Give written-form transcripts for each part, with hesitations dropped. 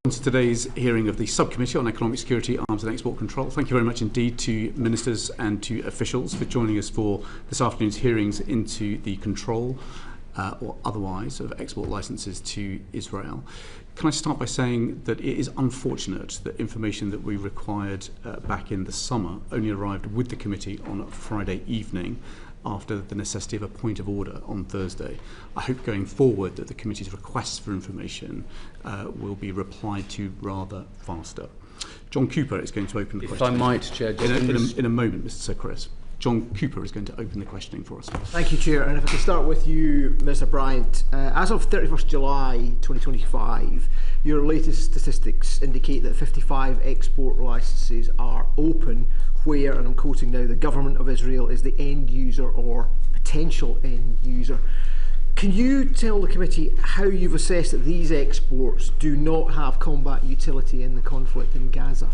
To today's hearing of the Subcommittee on Economic Security, Arms and Export Control. Thank you very much indeed to ministers and to officials for joining us for this afternoon's hearings into the control or otherwise of export licences to Israel. Can I start by saying that it is unfortunate that information that we required back in the summer only arrived with the committee on Friday evening after the necessity of a point of order on Thursday. I hope going forward that the committee's requests for information will be replied to rather faster. John Cooper is going to open the questioning. If I might, Chair, in a moment, Mr. Sir Chris. John Cooper is going to open the questioning for us. Thank you, Chair. And if I can start with you, Mr. Bryant. As of 31st July 2025, your latest statistics indicate that 55 export licences are open where, and I'm quoting now, the government of Israel is the end user or potential end user. Can you tell the committee how you've assessed that these exports do not have combat utility in the conflict in Gaza?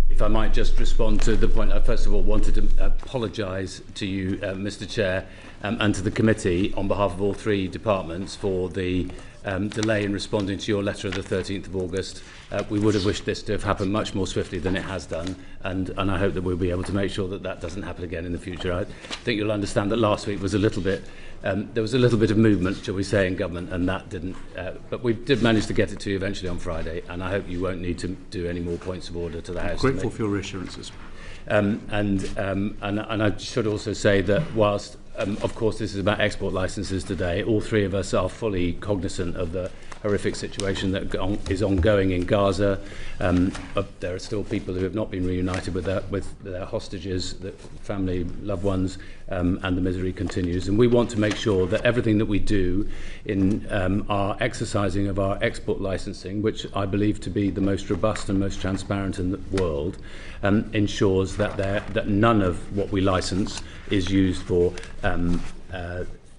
If I might just respond to the point, I first of all wanted to apologise to you, Mr. Chair, and to the committee on behalf of all three departments for the delay in responding to your letter of the 13th of August. We would have wished this to have happened much more swiftly than it has done, and I hope that we'll be able to make sure that that doesn't happen again in the future. I think you'll understand that last week was a little bit, there was a little bit of movement, shall we say, in government, and that didn't, but we did manage to get it to you eventually on Friday, and I hope you won't need to do any more points of order to the House. Grateful for your reassurances. And I should also say that whilst of course this is about export licences today, all three of us are fully cognizant of the horrific situation that is ongoing in Gaza. There are still people who have not been reunited with their hostages, their family, loved ones, and the misery continues. And we want to make sure that everything that we do in our exercising of our export licensing, which I believe to be the most robust and most transparent in the world, ensures that none of what we license is used for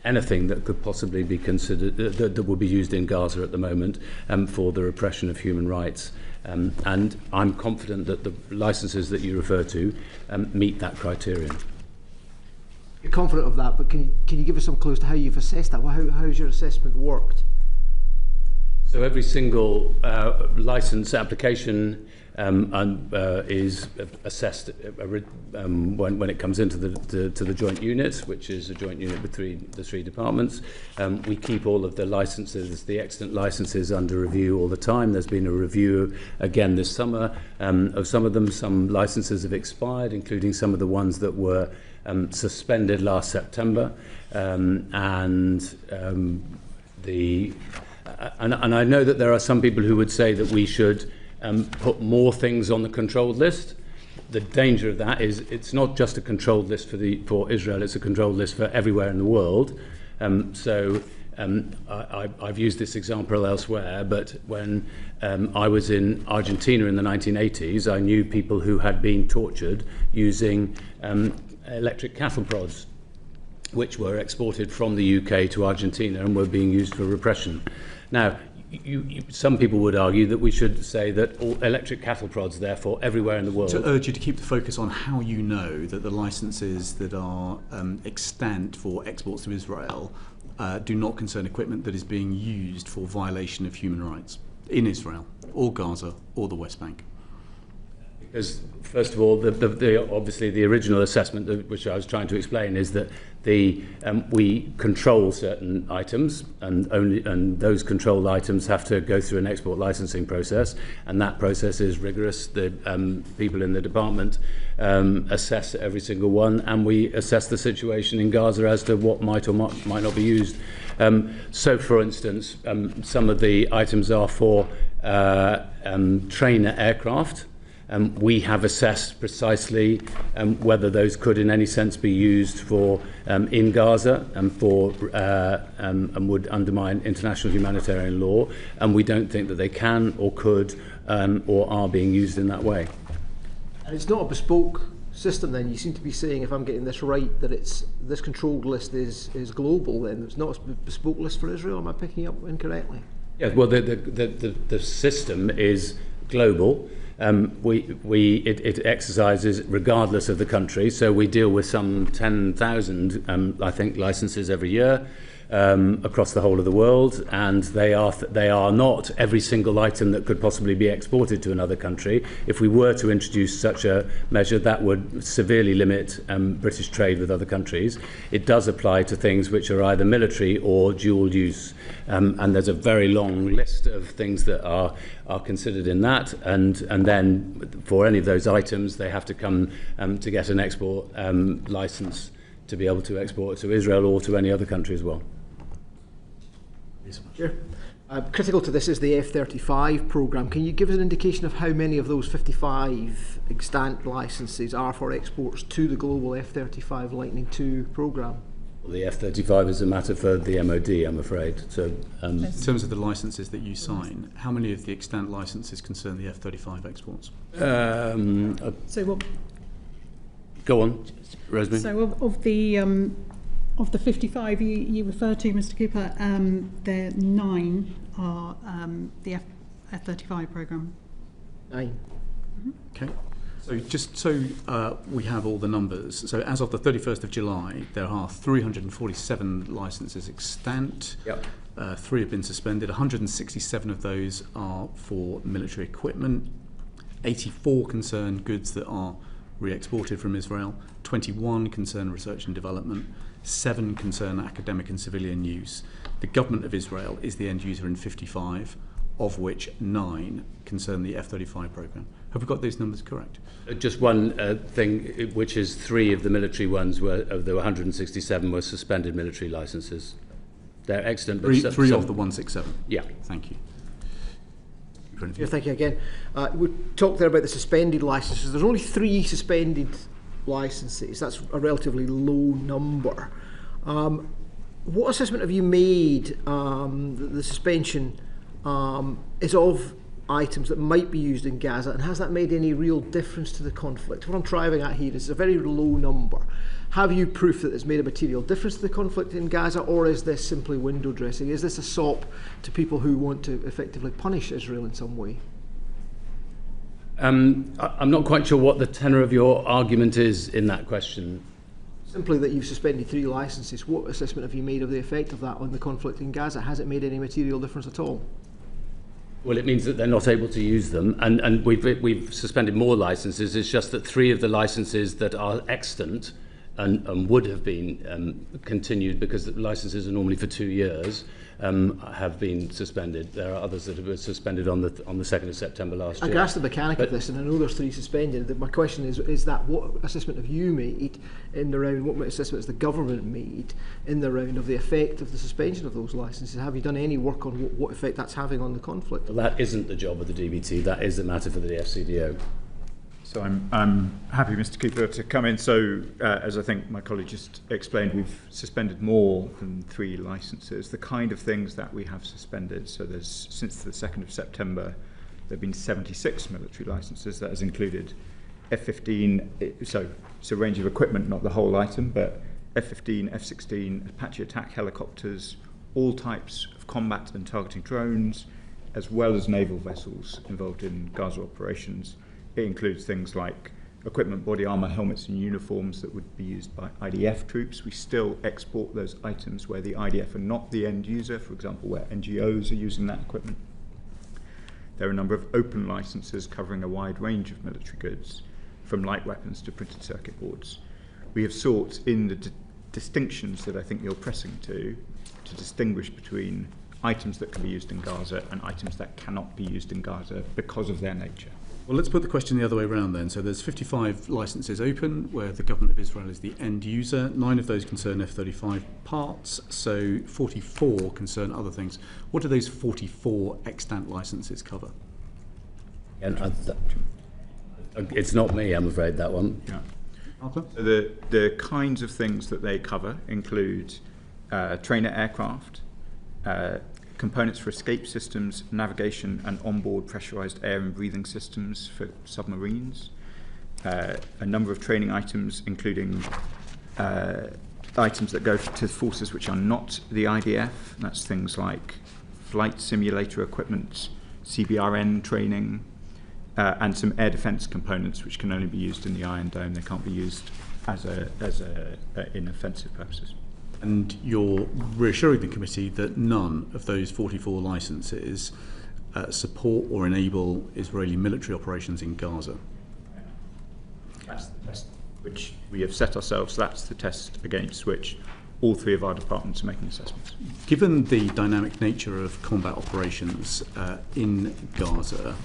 anything that could possibly be considered that would be used in Gaza at the moment for the repression of human rights. And I'm confident that the licences that you refer to meet that criterion. You're confident of that, but can you give us some clues to how you've assessed that? How's your assessment worked? So every single licence application is assessed when it comes into the joint unit, which is a joint unit with the three departments. We keep all of the licences, the extant licences, under review all the time. There's been a review again this summer of some of them. Some licences have expired, including some of the ones that were suspended last September, and I know that there are some people who would say that we should put more things on the controlled list. The danger of that is it's not just a controlled list for Israel, it's a controlled list for everywhere in the world. I've used this example elsewhere, but when I was in Argentina in the 1980s, I knew people who had been tortured using electric cattle prods, which were exported from the UK to Argentina and were being used for repression. Now, some people would argue that we should say that all electric cattle prods, therefore, everywhere in the world. To urge you to keep the focus on how you know that the licences that are extant for exports to Israel do not concern equipment that is being used for violation of human rights in Israel, or Gaza, or the West Bank. Because, first of all, obviously the original assessment, which I was trying to explain, is that we control certain items, and those controlled items have to go through an export licensing process, and that process is rigorous. The people in the department assess every single one, and we assess the situation in Gaza as to what might or might not be used. So, for instance, some of the items are for trainer aircraft. We have assessed precisely whether those could in any sense be used for in Gaza and would undermine international humanitarian law, and we don't think that they can or could or are being used in that way. And it's not a bespoke system then? You seem to be saying, if I'm getting this right, that this controlled list is global then. It's not a bespoke list for Israel. Am I picking up incorrectly? Yeah, well, the system is global. It exercises regardless of the country, so we deal with some 10,000 I think licenses every year. across the whole of the world, and they are not every single item that could possibly be exported to another country. If we were to introduce such a measure, that would severely limit British trade with other countries. It does apply to things which are either military or dual use, and there's a very long list of things that are considered in that, and then for any of those items they have to come to get an export license to be able to export to Israel or to any other country as well. Sure. Critical to this is the F-35 programme. Can you give us an indication of how many of those 55 extant licences are for exports to the global F-35 Lightning II programme? Well, the F-35 is a matter for the MOD, I'm afraid. So, in terms of the licences that you sign, how many of the extant licences concern the F-35 exports? So what? Go on, Rosemary. So of the 55 you refer to, Mr. Cooper, there 9 are the F-35 programme. 9. Okay. So just so we have all the numbers, so as of the 31st of July, there are 347 licences extant. Yep. 3 have been suspended. 167 of those are for military equipment. 84 concern goods that are re-exported from Israel. 21 concern research and development. 7 concern academic and civilian use. The government of Israel is the end user in 55, of which 9 concern the F-35 programme. Have we got those numbers correct? Just one thing, which is 3 of the military ones of the 167 were suspended military licences. They're excellent. But three of the 167? Yeah. Thank you. Yeah, thank you again. We talked there about the suspended licences. There's only 3 suspended licences. That's a relatively low number. What assessment have you made that the suspension is of items that might be used in Gaza, and has that made any real difference to the conflict? What I'm driving at here is a very low number. Have you proof that it's made a material difference to the conflict in Gaza, or is this simply window dressing? Is this a sop to people who want to effectively punish Israel in some way? I'm not quite sure what the tenor of your argument is in that question. Simply that you've suspended 3 licences. What assessment have you made of the effect of that on the conflict in Gaza? Has it made any material difference at all? Well, it means that they're not able to use them, and we've suspended more licences. It's just that 3 of the licences that are extant and would have been continued, because the licences are normally for 2 years, have been suspended. There are others that have been suspended on the 2nd of September last year. I can ask the mechanic of this, and I know there's 3 suspended. My question is that what assessment have you made in the round, what assessment has the government made in the round of the effect of the suspension of those licences? Have you done any work on what effect that's having on the conflict? Well, that isn't the job of the DBT, that is a matter for the FCDO. So I'm happy, Mr. Cooper, to come in. So as I think my colleague just explained, we've suspended more than 3 licences. The kind of things that we have suspended, so there's, since the 2nd of September, there have been 76 military licences. That has included F-15, so it's a range of equipment, not the whole item, but F-15, F-16, Apache attack helicopters, all types of combat and targeting drones, as well as naval vessels involved in Gaza operations. It includes things like equipment, body armour, helmets and uniforms that would be used by IDF troops. We still export those items where the IDF are not the end user, for example, where NGOs are using that equipment. There are a number of open licences covering a wide range of military goods, from light weapons to printed circuit boards. We have sought, in the distinctions that I think you're pressing to distinguish between items that can be used in Gaza and items that cannot be used in Gaza because of their nature. Well, let's put the question the other way around then. So there's 55 licences open where the government of Israel is the end user. 9 of those concern F-35 parts, so 44 concern other things. What do those 44 extant licences cover? And it's not me, I'm afraid, that one. Yeah. Arthur? So the kinds of things that they cover include trainer aircraft, components for escape systems, navigation and onboard pressurized air and breathing systems for submarines, a number of training items including items that go to forces which are not the IDF. That's things like flight simulator equipment, CBRN training, and some air defence components which can only be used in the Iron Dome. They can't be used in offensive purposes. And you're reassuring the committee that none of those 44 licences support or enable Israeli military operations in Gaza. That's the test which we have set ourselves. That's the test against which all three of our departments are making assessments. Given the dynamic nature of combat operations in Gaza,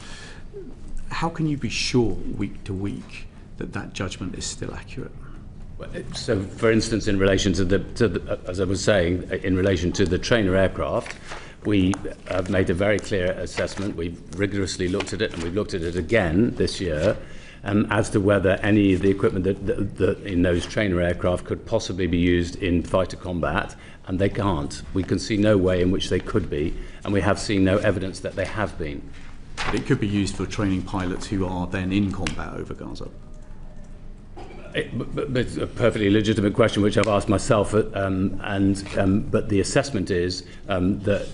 how can you be sure week to week that that judgment is still accurate? So, for instance, in relation to the, as I was saying, in relation to the trainer aircraft, we have made a very clear assessment. We've rigorously looked at it, and we've looked at it again this year, as to whether any of the equipment that in those trainer aircraft could possibly be used in fighter combat, and they can't. We can see no way in which they could be, and we have seen no evidence that they have been. But it could be used for training pilots who are then in combat over Gaza. But it's a perfectly legitimate question, which I've asked myself, but the assessment is that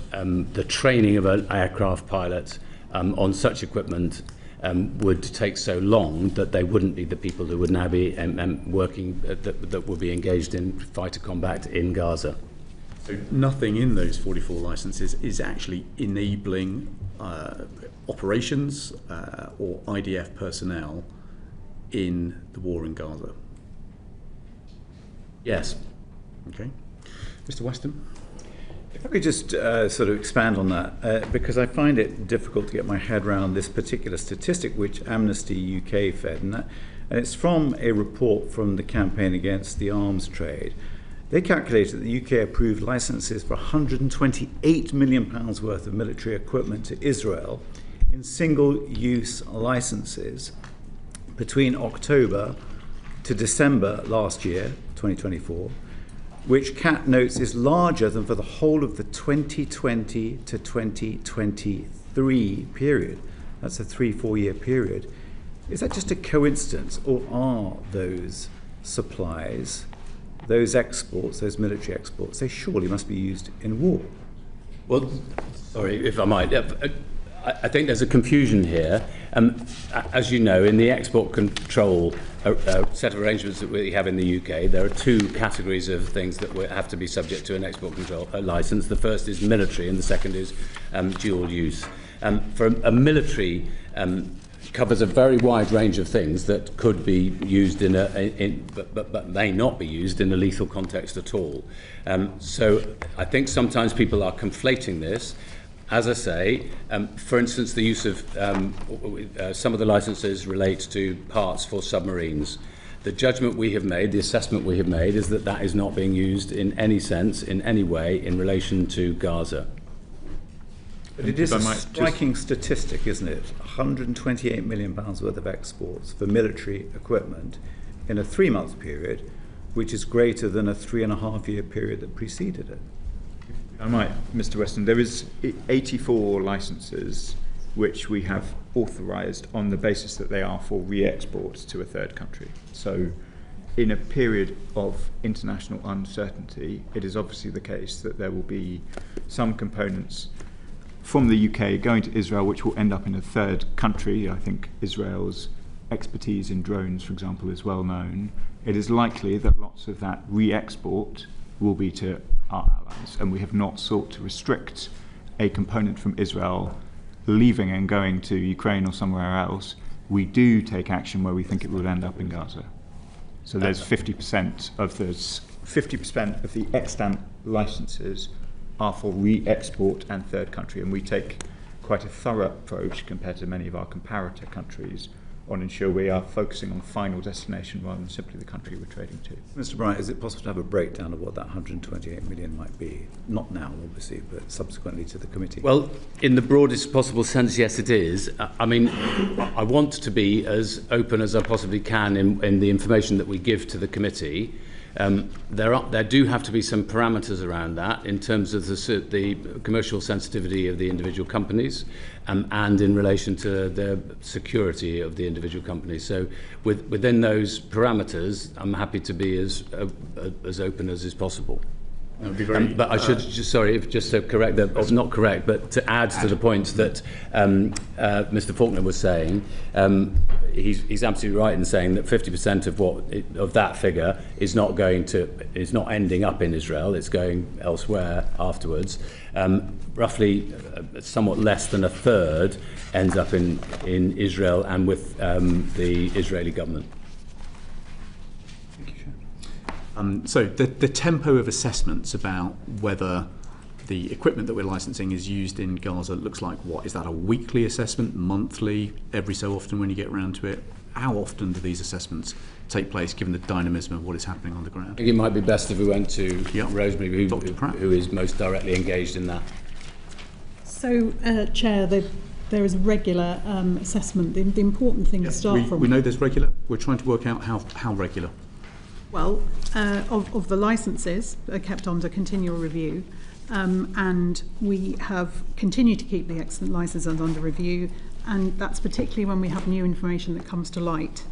the training of an aircraft pilot on such equipment would take so long that they wouldn't be the people who would now be working, that would be engaged in fighter combat in Gaza. So nothing in those 44 licences is actually enabling operations or IDF personnel in the war in Gaza? Yes. Okay. Mr. Weston? If I could just sort of expand on that, because I find it difficult to get my head around this particular statistic which Amnesty UK fed, and it's from a report from the Campaign Against the Arms Trade. They calculated that the UK approved licences for £128 million worth of military equipment to Israel in single-use licences between October to December last year, 2024, which CAT notes is larger than for the whole of the 2020 to 2023 period. That's a 3-4 year period. Is that just a coincidence, or are those supplies, those exports, those military exports, they surely must be used in war? Well, sorry, if I might. I think there's a confusion here. As you know, in the export control set of arrangements that we have in the UK, there are two categories of things that have to be subject to an export control licence. The first is military, and the second is dual use. For a military, covers a very wide range of things that could be used but may not be used in a lethal context at all. So I think sometimes people are conflating this. As I say, for instance, the use of some of the licences relate to parts for submarines. The judgment we have made, the assessment we have made, is that that is not being used in any sense, in any way, in relation to Gaza. But it is a striking statistic, isn't it? £128 million worth of exports for military equipment in a 3-month period, which is greater than a 3.5 year period that preceded it. I might, Mr. Weston, there is 84 licences which we have authorised on the basis that they are for re-export to a third country. So in a period of international uncertainty, it is obviously the case that there will be some components from the UK going to Israel which will end up in a third country. I think Israel's expertise in drones, for example, is well known. It is likely that lots of that re-export will be to our allies, and we have not sought to restrict a component from Israel leaving and going to Ukraine or somewhere else. We do take action where we think it will end up in Gaza. So there's 50% of the extant licenses are for re-export and third country, and we take quite a thorough approach compared to many of our comparator countries on ensure we are focusing on final destination rather than simply the country we're trading to. Mr. Bryant, is it possible to have a breakdown of what that 128 million might be? Not now, obviously, but subsequently to the committee. Well, in the broadest possible sense, yes, it is. I mean, I want to be as open as I possibly can in the information that we give to the committee. There do have to be some parameters around that in terms of the commercial sensitivity of the individual companies and in relation to the security of the individual companies. So within those parameters, I'm happy to be as open as is possible. That would be very, but I should just to correct that, or not correct, but to add to the point that Mr. Faulkner was saying. He's absolutely right in saying that 50% of that figure is not ending up in Israel. It's going elsewhere afterwards. Roughly, somewhat less than a third ends up in Israel and with the Israeli government. So the tempo of assessments about whether the equipment that we're licensing is used in Gaza looks like what? Is that a weekly assessment, monthly, every so often when you get around to it? How often do these assessments take place, given the dynamism of what is happening on the ground? I think it might be best if we went to Rosemary, who is most directly engaged in that. So, Chair, there is regular assessment. The important thing to start from... We know there's regular. We're trying to work out how regular. Well, of the licences are kept under continual review, and we have continued to keep the excellent licences under review, and that's particularly when we have new information that comes to light.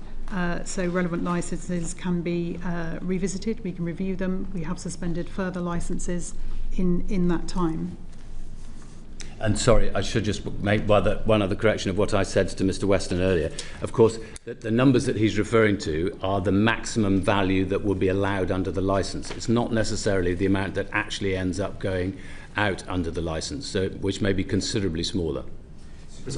So relevant licences can be revisited, we can review them. We have suspended further licences in that time. And sorry, I should just make one other correction of what I said to Mr. Weston earlier. Of course, the numbers that he's referring to are the maximum value that would be allowed under the licence. It's not necessarily the amount that actually ends up going out under the licence, so, which may be considerably smaller.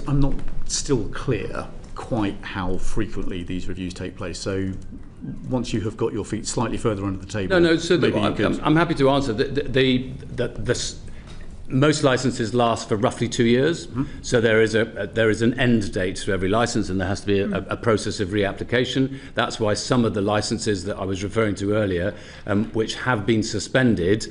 I'm not still clear quite how frequently these reviews take place. So once you have got your feet slightly further under the table... No, so I'm happy to answer. The most licences last for roughly 2 years, so there is an end date to every licence, and there has to be a process of reapplication. That's why some of the licences that I was referring to earlier, which have been suspended,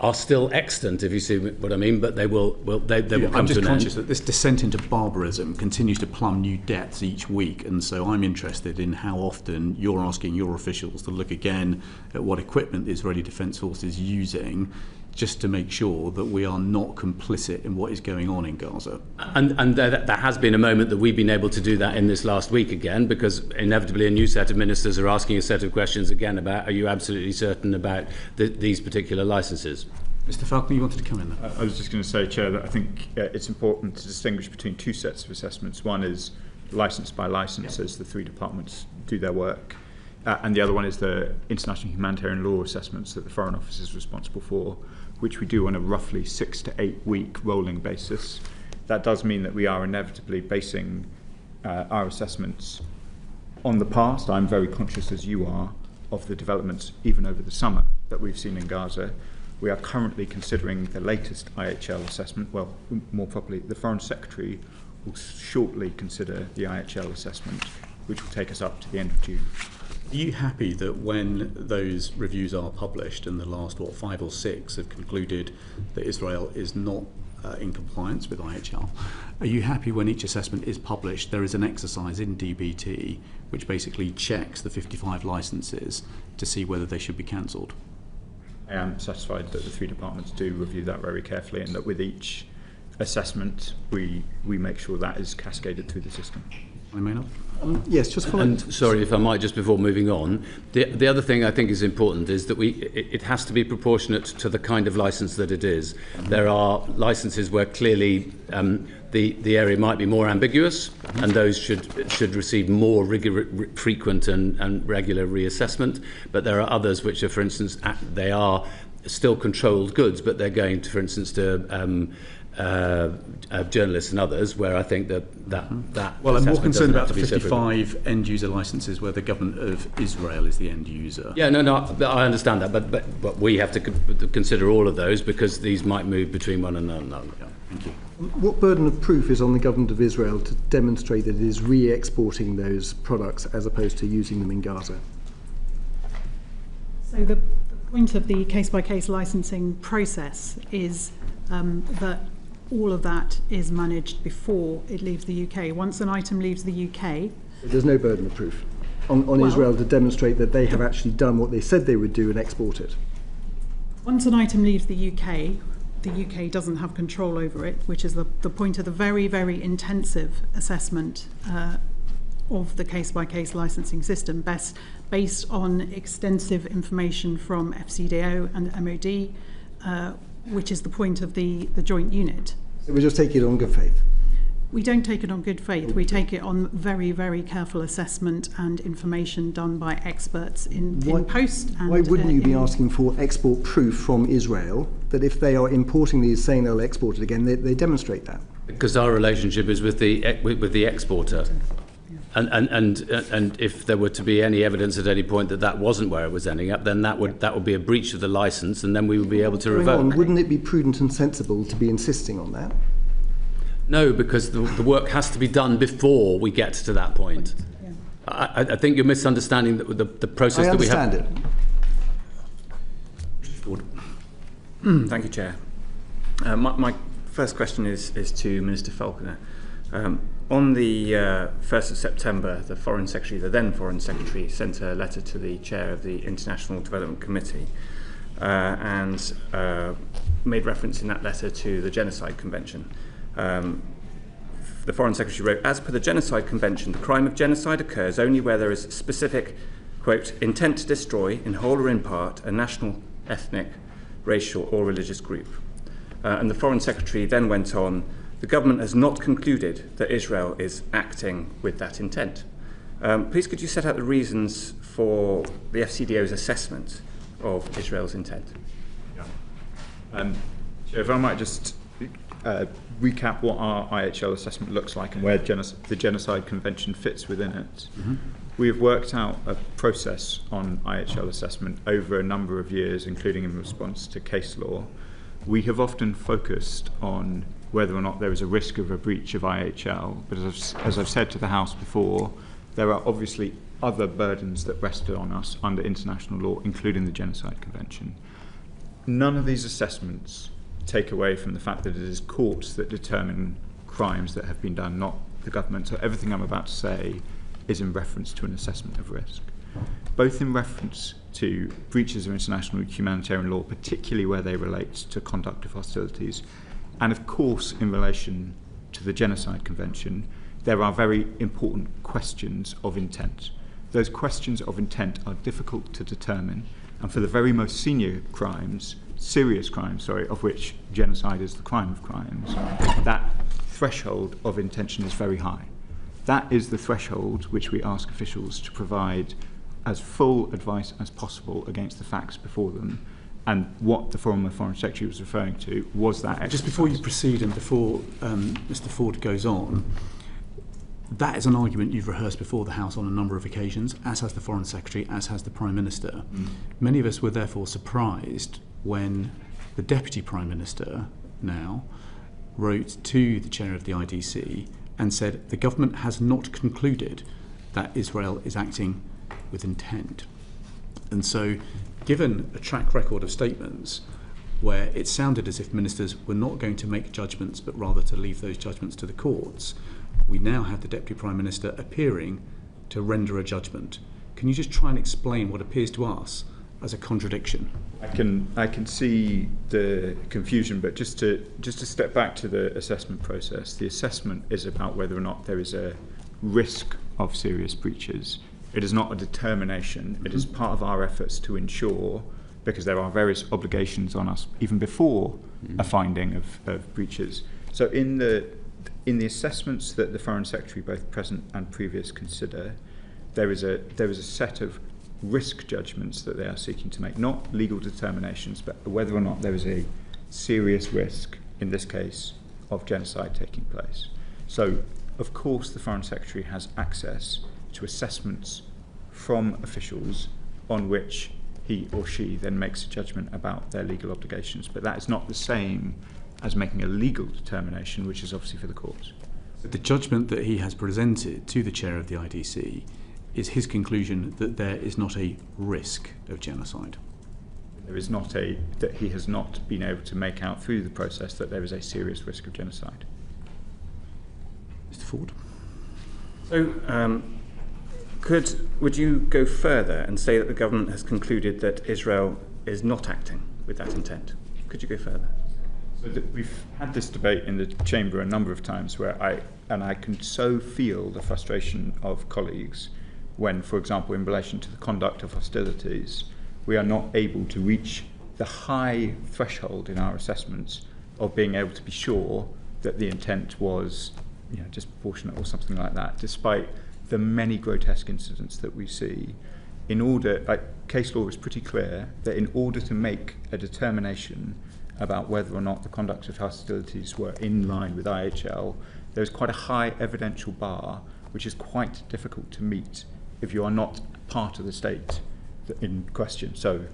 are still extant, if you see what I mean, but they will come to an end. I'm just conscious that this descent into barbarism continues to plumb new depths each week, and so I'm interested in how often you're asking your officials to look again at what equipment the Israeli Defence Force is using, just to make sure that we are not complicit in what is going on in Gaza. And there has been a moment that we've been able to do that in this last week again, because inevitably a new set of ministers are asking a set of questions again about, are you absolutely certain about these particular licences? Mr. Falconer, you wanted to come in there? I was just going to say, Chair, that I think it's important to distinguish between two sets of assessments. One is licence by licence, as the three departments do their work, and the other one is the international humanitarian law assessments that the Foreign Office is responsible for, which we do on a roughly 6 to 8 week rolling basis. That does mean that we are inevitably basing our assessments on the past. I'm very conscious, as you are, of the developments even over the summer that we've seen in Gaza. We are currently considering the latest IHL assessment. Well, more properly, the Foreign Secretary will shortly consider the IHL assessment, which will take us up to the end of June. Are you happy that when those reviews are published, and the last, 5 or 6 have concluded that Israel is not in compliance with IHL, are you happy when each assessment is published, there is an exercise in DBT which basically checks the 55 licences to see whether they should be cancelled? I am satisfied that the three departments do review that very carefully, and that with each assessment we make sure that is cascaded through the system. I may not. Yes, just following. And sorry, if I might, just before moving on, the other thing I think is important is that it has to be proportionate to the kind of licence that it is. There are licences where clearly the area might be more ambiguous, and those should receive more frequent and regular reassessment. But there are others which are, for instance, they are still controlled goods, but they're going to, for instance, to journalists and others, where I think that well, I'm more concerned about the 55 end user licences where the government of Israel is the end user. Yeah, no, I understand that, but we have to consider all of those, because these might move between one and another. Yeah, thank you. What burden of proof is on the government of Israel to demonstrate that it is re-exporting those products as opposed to using them in Gaza? So the point of the case-by-case licensing process is that all of that is managed before it leaves the UK. Once an item leaves the UK... There's no burden of proof on Israel to demonstrate that they have actually done what they said they would do and export it. Once an item leaves the UK doesn't have control over it, which is the point of the very, very intensive assessment of the case-by-case licensing system, based on extensive information from FCDO and MOD, which is the point of the joint unit. So we just take it on good faith? We don't take it on good faith. We take it on very, very careful assessment and information done by experts in post. And, why wouldn't you be asking for export proof from Israel that if they are importing these, saying they'll export it again, they demonstrate that? Because our relationship is with the exporter. And if there were to be any evidence at any point that that wasn't where it was ending up, then that would be a breach of the license, and then we would be able to revoke. Wouldn't it be prudent and sensible to be insisting on that? No, because the work has to be done before we get to that point. Yeah. I think you're misunderstanding the process that we have. I understand it. Thank you, Chair. My first question is to Minister Falconer. On the 1st of September, the then Foreign Secretary, sent a letter to the Chair of the International Development Committee and made reference in that letter to the Genocide Convention. The Foreign Secretary wrote, "As per the Genocide Convention, the crime of genocide occurs only where there is specific, quote, intent to destroy, in whole or in part, a national, ethnic, racial or religious group." And the Foreign Secretary then went on, "The government has not concluded that Israel is acting with that intent." Please could you set out the reasons for the FCDO's assessment of Israel's intent? Yeah. Chair, if I might just recap what our IHL assessment looks like and where the Genocide Convention fits within it. Mm-hmm. We have worked out a process on IHL assessment over a number of years, including in response to case law. We have often focused on whether or not there is a risk of a breach of IHL, but as I've said to the House before, there are obviously other burdens that rested on us under international law, including the Genocide Convention. None of these assessments take away from the fact that it is courts that determine crimes that have been done, not the government. So everything I'm about to say is in reference to an assessment of risk, both in reference to breaches of international humanitarian law, particularly where they relate to conduct of hostilities, and of course in relation to the Genocide Convention. There are very important questions of intent. Those questions of intent are difficult to determine, and for the very most serious crimes, of which genocide is the crime of crimes, that threshold of intention is very high. That is the threshold which we ask officials to provide as full advice as possible against the facts before them. And what the former Foreign Secretary was referring to was that exercise. Just before you proceed and before Mr. Ford goes on, that is an argument you've rehearsed before the House on a number of occasions, as has the Foreign Secretary, as has the Prime Minister. Many of us were therefore surprised when the Deputy Prime Minister now wrote to the Chair of the IDC and said the government has not concluded that Israel is acting with intent. And so, given a track record of statements where it sounded as if ministers were not going to make judgments but rather to leave those judgments to the courts, we now have the Deputy Prime Minister appearing to render a judgment. Can you just try and explain what appears to us as a contradiction? I can see the confusion, but just to step back to the assessment process, the assessment is about whether or not there is a risk of serious breaches. It is not a determination. It is part of our efforts to ensure, because there are various obligations on us even before a finding of breaches. So in the assessments that the Foreign Secretary, both present and previous, consider, there is a set of risk judgments that they are seeking to make, not legal determinations, but whether or not there is a serious risk, in this case, of genocide taking place. So, of course, the Foreign Secretary has access to assessments from officials on which he or she then makes a judgment about their legal obligations. But that is not the same as making a legal determination, which is obviously for the courts. The judgment that he has presented to the Chair of the IDC is his conclusion that there is not a risk of genocide. There is not that he has not been able to make out through the process that there is a serious risk of genocide. Mr. Ford? So, would you go further and say that the government has concluded that Israel is not acting with that intent? Could you go further? We've had this debate in the chamber a number of times where I can so feel the frustration of colleagues when, for example, in relation to the conduct of hostilities, we are not able to reach the high threshold in our assessments of being able to be sure that the intent was, disproportionate or something like that, despite the many grotesque incidents that we see. Case law is pretty clear that in order to make a determination about whether or not the conduct of hostilities were in line with IHL, there's quite a high evidential bar, which is quite difficult to meet if you are not part of the state in question. So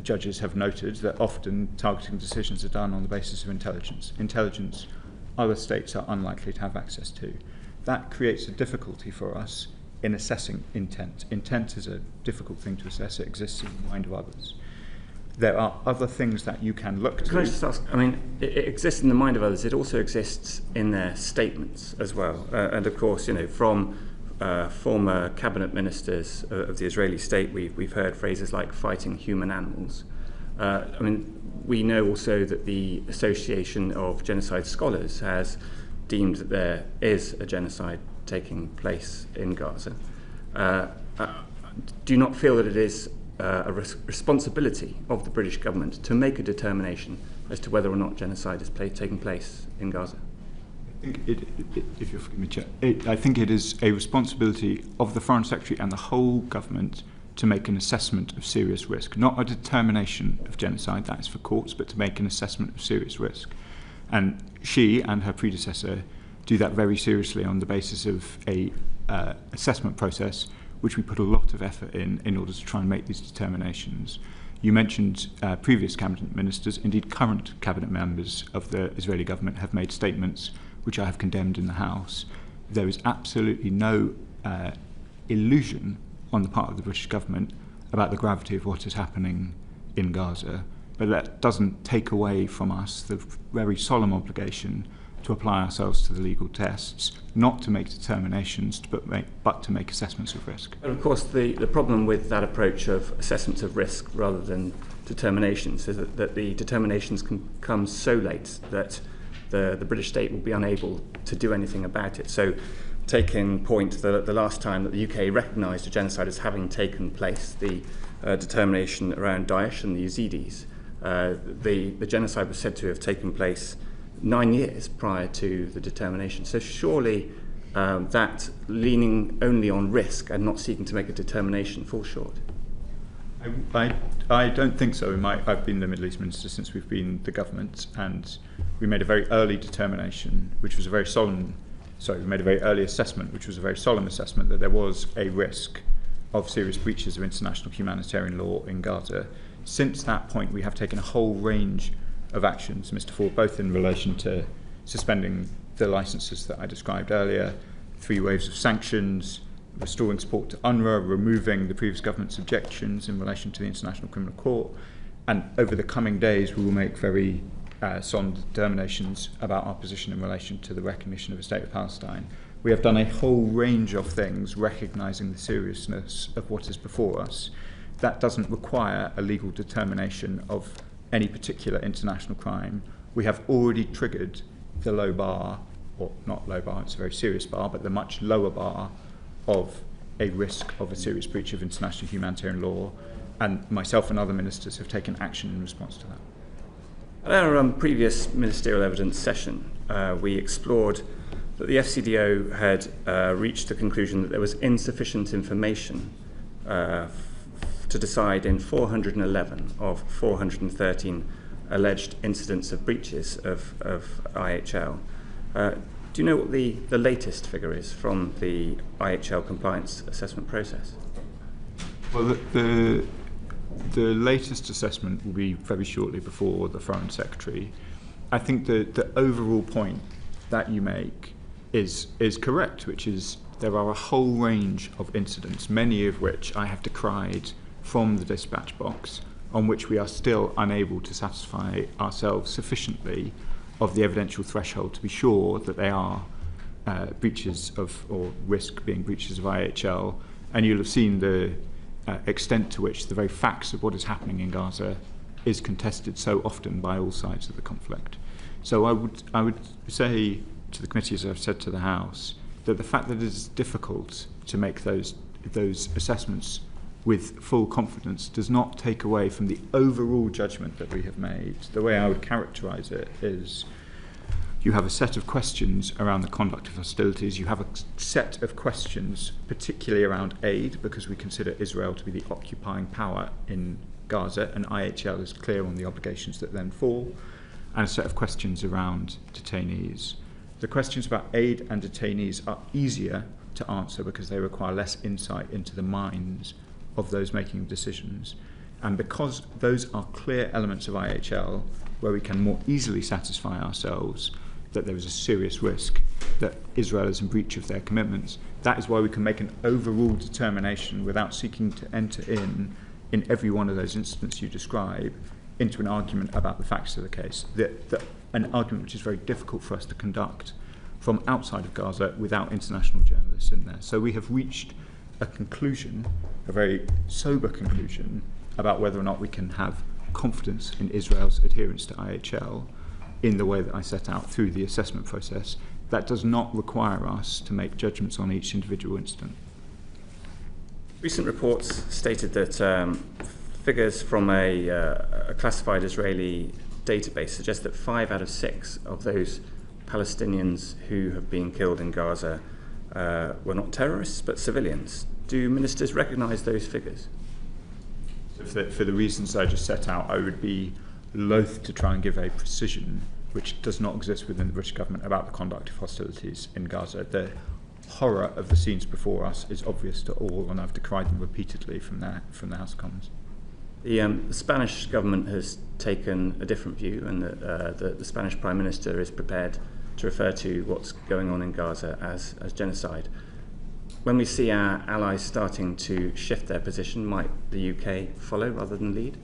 judges have noted that often targeting decisions are done on the basis of intelligence. Intelligence other states are unlikely to have access to. That creates a difficulty for us in assessing intent. Intent is a difficult thing to assess. It exists in the mind of others. There are other things that you can look to. Can I just ask, it exists in the mind of others, it also exists in their statements as well. And of course, from former cabinet ministers of the Israeli state, we've heard phrases like fighting human animals. We know also that the Association of Genocide Scholars has deemed that there is a genocide taking place in Gaza. Do you not feel that it is a responsibility of the British government to make a determination as to whether or not genocide is taking place in Gaza? I think if you'll forgive me, Chair, I think it is a responsibility of the Foreign Secretary and the whole government to make an assessment of serious risk, not a determination of genocide, that is for courts, but to make an assessment of serious risk. And she and her predecessor do that very seriously on the basis of a assessment process which we put a lot of effort in order to try and make these determinations. You mentioned previous cabinet ministers, indeed current cabinet members of the Israeli government have made statements which I have condemned in the House. There is absolutely no illusion on the part of the British government about the gravity of what is happening in Gaza, but that doesn't take away from us the very solemn obligation to apply ourselves to the legal tests, not to make determinations, but to make assessments of risk. But of course, the problem with that approach of assessments of risk rather than determinations is that the determinations can come so late that the British state will be unable to do anything about it. So, take in point the last time that the UK recognised a genocide as having taken place, the determination around Daesh and the Yazidis, the genocide was said to have taken place 9 years prior to the determination. So surely that leaning only on risk and not seeking to make a determination falls short. I don't think so. I've been the Middle East Minister since we've been the government, and we made a very early determination, which was a very solemn, we made a very early assessment, which was a very solemn assessment that there was a risk of serious breaches of international humanitarian law in Gaza. Since that point, we have taken a whole range of actions, Mr. Ford, both in relation to suspending the licences that I described earlier, 3 waves of sanctions, restoring support to UNRWA, removing the previous government's objections in relation to the International Criminal Court, and over the coming days we will make very solemn determinations about our position in relation to the recognition of a state of Palestine. We have done a whole range of things recognising the seriousness of what is before us. That doesn't require a legal determination of any particular international crime. We have already triggered the low bar, or not low bar, it's a very serious bar, but the much lower bar of a risk of a serious breach of international humanitarian law, and myself and other ministers have taken action in response to that. At our previous ministerial evidence session, we explored that the FCDO had reached the conclusion that there was insufficient information to decide in 411 of 413 alleged incidents of breaches of IHL. Do you know what the latest figure is from the IHL compliance assessment process? Well, the latest assessment will be very shortly before the Foreign Secretary. I think the overall point that you make is correct, which is there are a whole range of incidents, many of which I have decried from the dispatch box, on which we are still unable to satisfy ourselves sufficiently of the evidential threshold to be sure that they are breaches of, or risk being breaches of IHL. And you'll have seen the extent to which the very facts of what is happening in Gaza is contested so often by all sides of the conflict. So I would say to the committee, as I've said to the House, that the fact that it is difficult to make those assessments with full confidence does not take away from the overall judgment that we have made. The way I would characterise it is you have a set of questions around the conduct of hostilities, you have a set of questions particularly around aid, because we consider Israel to be the occupying power in Gaza, and IHL is clear on the obligations that then fall, and a set of questions around detainees. The questions about aid and detainees are easier to answer because they require less insight into the minds of those making decisions. And because those are clear elements of IHL where we can more easily satisfy ourselves that there is a serious risk that Israel is in breach of their commitments, that is why we can make an overall determination without seeking to enter in every one of those incidents you describe, into an argument about the facts of the case. An argument which is very difficult for us to conduct from outside of Gaza without international journalists in there. So we have reached a conclusion, a very sober conclusion, about whether or not we can have confidence in Israel's adherence to IHL in the way that I set out through the assessment process. That does not require us to make judgments on each individual incident. Recent reports stated that figures from a classified Israeli database suggest that 5 out of 6 of those Palestinians who have been killed in Gaza were not terrorists but civilians. Do ministers recognise those figures? For the reasons I just set out, I would be loath to try and give a precision which does not exist within the British government about the conduct of hostilities in Gaza. The horror of the scenes before us is obvious to all, and I've decried them repeatedly from the House of Commons. The Spanish government has taken a different view, and the Spanish Prime Minister is prepared to refer to what's going on in Gaza as genocide. When we see our allies starting to shift their position, might the UK follow rather than lead?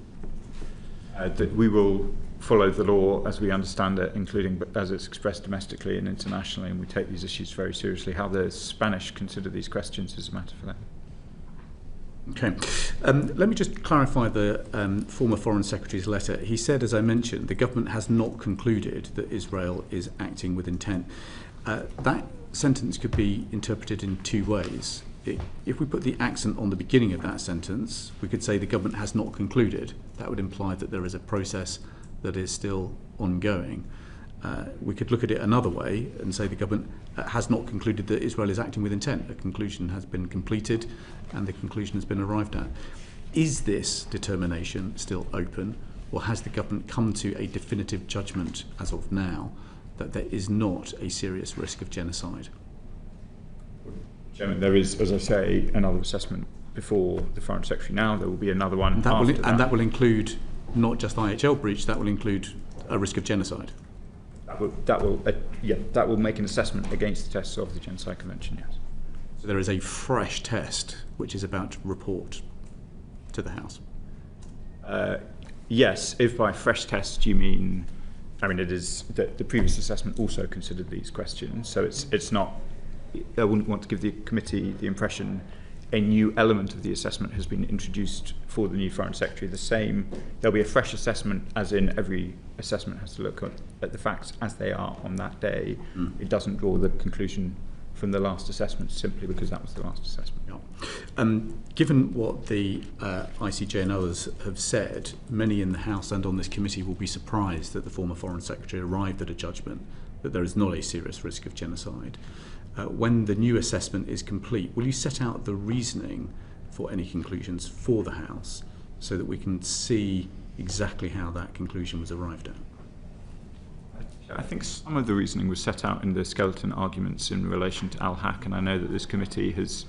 That we will follow the law as we understand it, including as it's expressed domestically and internationally, and we take these issues very seriously. How the Spanish consider these questions is a matter for them. Okay. Let me just clarify the former Foreign Secretary's letter. He said, as I mentioned, the government has not concluded that Israel is acting with intent. That sentence could be interpreted in 2 ways. If we put the accent on the beginning of that sentence, we could say the government has not concluded. That would imply that there is a process that is still ongoing. We could look at it another way and say the government has not concluded that Israel is acting with intent. A conclusion has been completed and the conclusion has been arrived at. Is this determination still open, or has the government come to a definitive judgment as of now that there is not a serious risk of genocide? Chairman, there is, as I say, another assessment before the Foreign Secretary now. There will be another one after that. And that will include not just IHL breach, that will include a risk of genocide? That will make an assessment against the tests of the Genocide Convention, yes. So there is a fresh test which is about to report to the House? Yes, if by fresh test you mean, it is that the previous assessment also considered these questions, so it's not, I wouldn't want to give the committee the impression a new element of the assessment has been introduced for the new Foreign Secretary. There'll be a fresh assessment, as in every assessment has to look at the facts as they are on that day. It doesn't draw the conclusion from the last assessment simply because that was the last assessment. Yeah. Given what the ICJ and others have said, many in the House and on this committee will be surprised that the former Foreign Secretary arrived at a judgment that there is not a serious risk of genocide. When the new assessment is complete, will you set out the reasoning for any conclusions for the House so that we can see exactly how that conclusion was arrived at? I think some of the reasoning was set out in the skeleton arguments in relation to Al-Haq, and I know that this committee has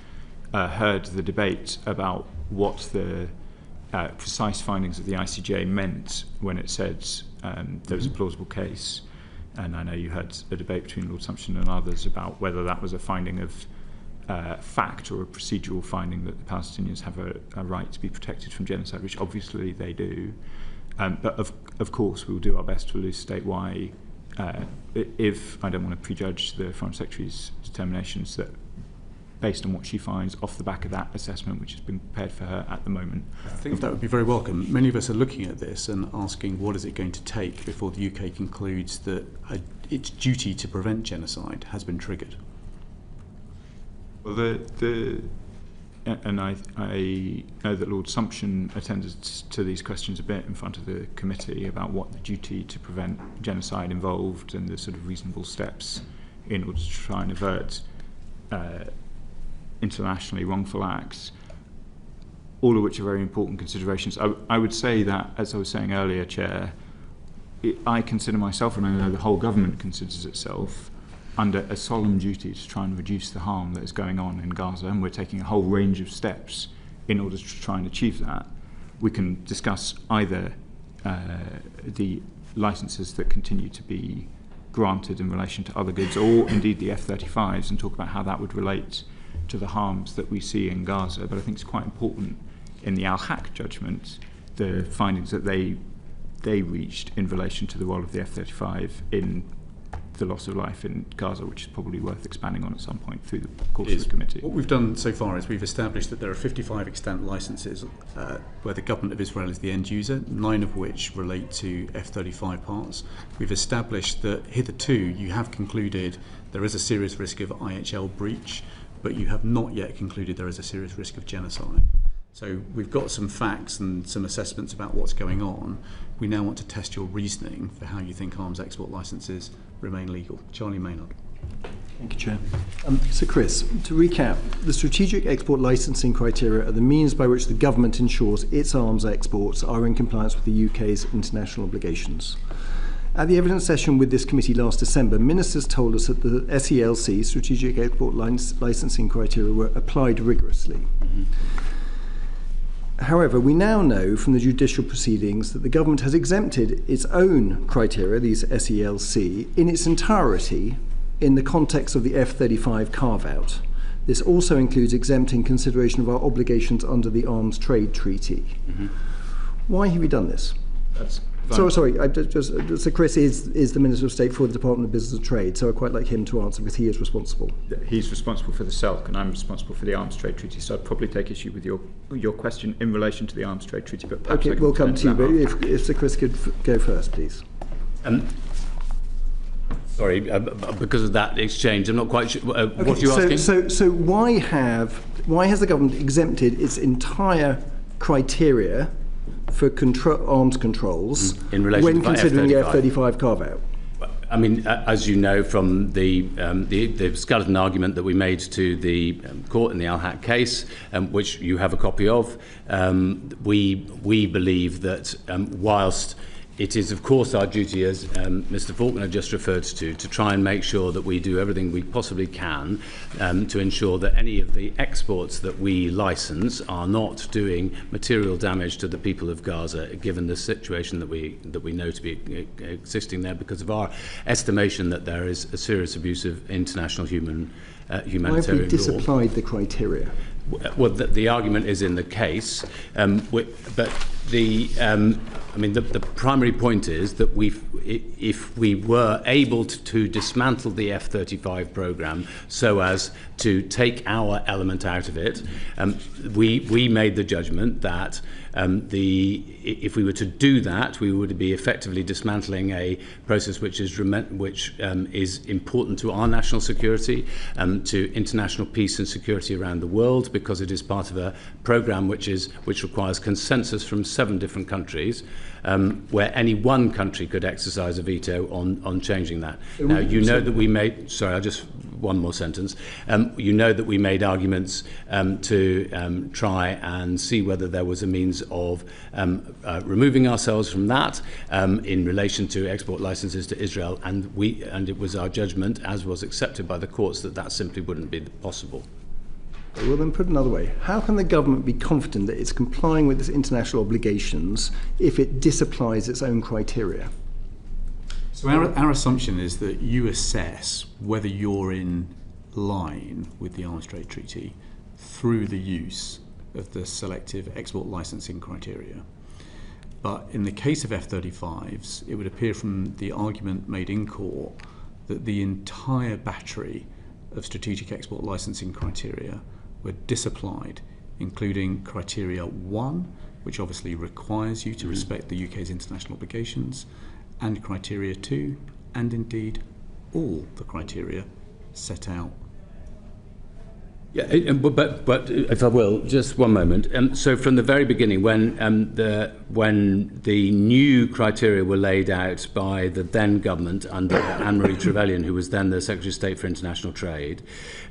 heard the debate about what the precise findings of the ICJ meant when it said there was a plausible case. And I know you had a debate between Lord Sumption and others about whether that was a finding of fact or a procedural finding that the Palestinians have a right to be protected from genocide, which obviously they do. But of course, we will do our best to elucidate why, if I don't want to prejudge the Foreign Secretary's determinations, that based on what she finds off the back of that assessment, which has been prepared for her at the moment. I think that would be very welcome. Many of us are looking at this and asking what is it going to take before the UK concludes that its duty to prevent genocide has been triggered. Well, and I know that Lord Sumption attended to these questions a bit in front of the committee about what the duty to prevent genocide involved and the sort of reasonable steps in order to try and avert internationally wrongful acts, all of which are very important considerations. I would say that, as I was saying earlier, Chair, I consider myself, and I know the whole government considers itself, under a solemn duty to try and reduce the harm that is going on in Gaza, and we're taking a whole range of steps in order to try and achieve that. We can discuss either the licences that continue to be granted in relation to other goods, or indeed the F-35s, and talk about how that would relate to the harms that we see in Gaza. But I think it's quite important in the Al-Haq judgment, the findings that they reached in relation to the role of the F-35 in the loss of life in Gaza, which is probably worth expanding on at some point through the course of the committee. What we've done so far is we've established that there are 55 extant licences where the government of Israel is the end user, 9 of which relate to F-35 parts. We've established that hitherto you have concluded there is a serious risk of IHL breach, but you have not yet concluded there is a serious risk of genocide. So we've got some facts and some assessments about what's going on. We now want to test your reasoning for how you think arms export licences remain legal. Charlie Maynard. Thank you, Chair. So Chris, to recap, the strategic export licensing criteria are the means by which the government ensures its arms exports are in compliance with the UK's international obligations. At the evidence session with this committee last December, ministers told us that the SELC, strategic export licensing criteria, were applied rigorously. However, we now know from the judicial proceedings that the government has exempted its own criteria, these SELC, in its entirety in the context of the F-35 carve-out. This also includes exempting consideration of our obligations under the Arms Trade Treaty. Why have we done this? So Chris is the Minister of State for the Department of Business and Trade, so I'd quite like him to answer because he is responsible. He's responsible for the SELC and I'm responsible for the Arms Trade Treaty, so I'd probably take issue with your question in relation to the Arms Trade Treaty. But perhaps okay, we'll come to you, but if Sir Chris could go first, please. Sorry, because of that exchange, I'm not quite sure. What are you asking? So why has the government exempted its entire criteria for arms controls in relation when to considering F-35. the F-35 carve-out? I mean, as you know from the skeleton argument that we made to the court in the Al-Haq case, which you have a copy of, we believe that whilst it is, of course, our duty, as Mr. Faulkner just referred to try and make sure that we do everything we possibly can to ensure that any of the exports that we license are not doing material damage to the people of Gaza, given the situation that we know to be existing there, because of our estimation that there is a serious abuse of international humanitarian law. Why have we disapplied the criteria? Well, the argument is in the case, but the primary point is that if we were able to dismantle the F-35 programme so as to take our element out of it, we made the judgment that if we were to do that, we would be effectively dismantling a process which is important to our national security, to international peace and security around the world, because it is part of a programme which requires consensus from 7 different countries, where any one country could exercise a veto on changing that. Now, you know that we made... Sorry, I'll just... One more sentence. You know that we made arguments to try and see whether there was a means of removing ourselves from that in relation to export licenses to Israel, and it was our judgment, as was accepted by the courts, that simply wouldn't be possible. Well, then put another way, how can the government be confident that it's complying with its international obligations if it disapplies its own criteria? So our assumption is that you assess whether you're in line with the Arms Trade Treaty through the use of the selective export licensing criteria. But in the case of F-35s, it would appear from the argument made in court that the entire battery of strategic export licensing criteria were disapplied, including criteria 1, which obviously requires you to respect the UK's international obligations, and criteria 2, and indeed all the criteria set out. Yeah, but if I will, just one moment. So from the very beginning, when the new criteria were laid out by the then government under Anne-Marie Trevelyan, who was then the Secretary of State for International Trade,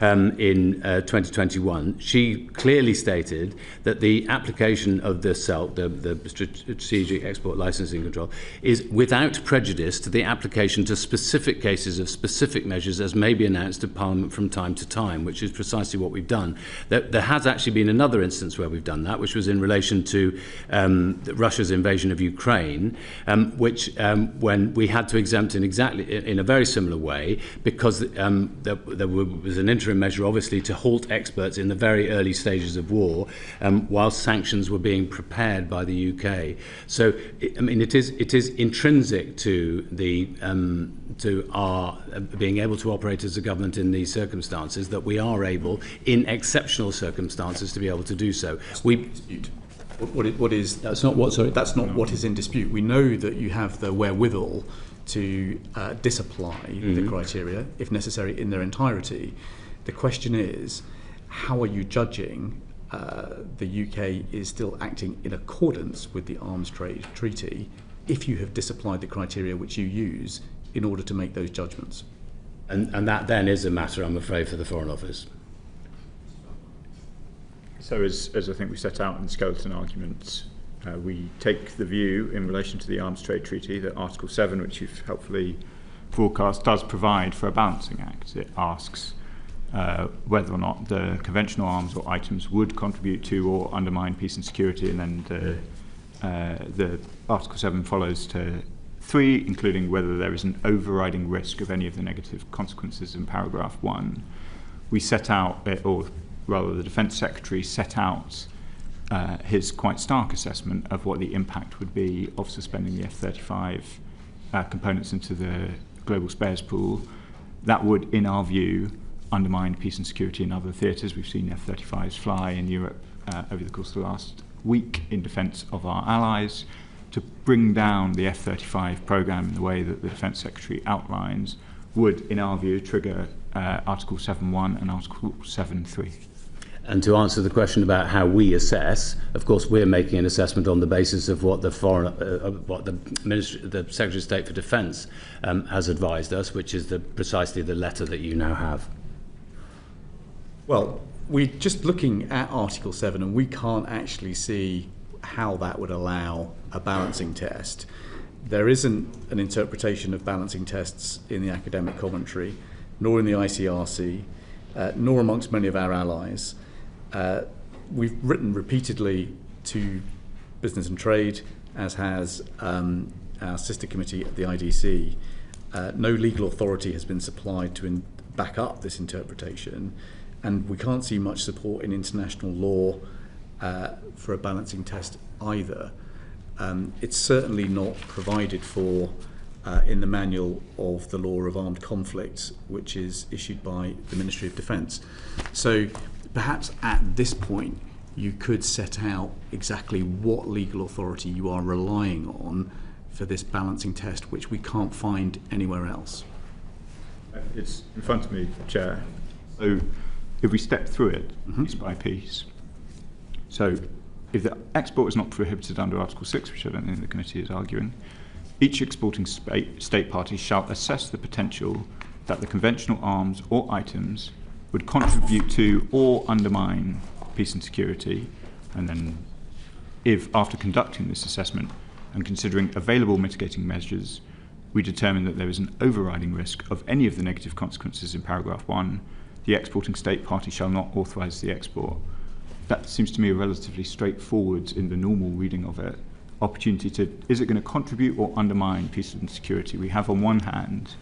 in 2021, she clearly stated that the application of the SELC, the Strategic Export Licensing Control, is without prejudice to the application to specific cases of specific measures as may be announced to Parliament from time to time, which is precisely what we've done. There has actually been another instance where we've done that, which was in relation to Russia's invasion of Ukraine, which when we had to exempt in a very similar way, because there was an interim measure, obviously, to halt exports in the very early stages of war, while sanctions were being prepared by the UK. So, I mean, it is intrinsic to to our being able to operate as a government in these circumstances that we are able, in exceptional circumstances, to be able to do so. That's not what is in dispute. We know that you have the wherewithal to disapply the criteria, if necessary, in their entirety. The question is, how are you judging the UK is still acting in accordance with the Arms Trade Treaty if you have disapplied the criteria which you use in order to make those judgments? And that then is a matter, I'm afraid, for the Foreign Office. So as I think we set out in the skeleton arguments, we take the view in relation to the Arms Trade Treaty that Article 7, which you've helpfully forecast, does provide for a balancing act. It asks whether or not the conventional arms or items would contribute to or undermine peace and security, and then the Article 7 follows to 3, including whether there is an overriding risk of any of the negative consequences in paragraph 1. We set out, or rather the Defence Secretary set out his quite stark assessment of what the impact would be of suspending the F-35 components into the global spares pool. That would, in our view, undermine peace and security in other theatres. We've seen F-35s fly in Europe over the course of the last week in defence of our allies. To bring down the F-35 programme in the way that the Defence Secretary outlines would, in our view, trigger Article 7.1 and Article 7.3. And to answer the question about how we assess, of course, we're making an assessment on the basis of what the Secretary of State for Defence has advised us, which is precisely the letter that you now have. Well, we're just looking at Article 7, and we can't actually see how that would allow a balancing test. There isn't an interpretation of balancing tests in the academic commentary, nor in the ICRC, nor amongst many of our allies. We've written repeatedly to Business and Trade, as has our sister committee at the IDC. No legal authority has been supplied to back up this interpretation, and we can't see much support in international law for a balancing test either. It's certainly not provided for in the manual of the law of armed conflicts, which is issued by the Ministry of Defence. So perhaps at this point you could set out exactly what legal authority you are relying on for this balancing test, which we can't find anywhere else. It's in front of me, Chair. So if we step through it piece by piece. So if the export is not prohibited under Article 6, which I don't think the committee is arguing, each exporting state party shall assess the potential that the conventional arms or items would contribute to or undermine peace and security, and then if, after conducting this assessment and considering available mitigating measures, we determine that there is an overriding risk of any of the negative consequences in paragraph 1, the exporting state party shall not authorise the export. That seems to me a relatively straightforward, in the normal reading of it, opportunity to, is it going to contribute or undermine peace and security? We have on one hand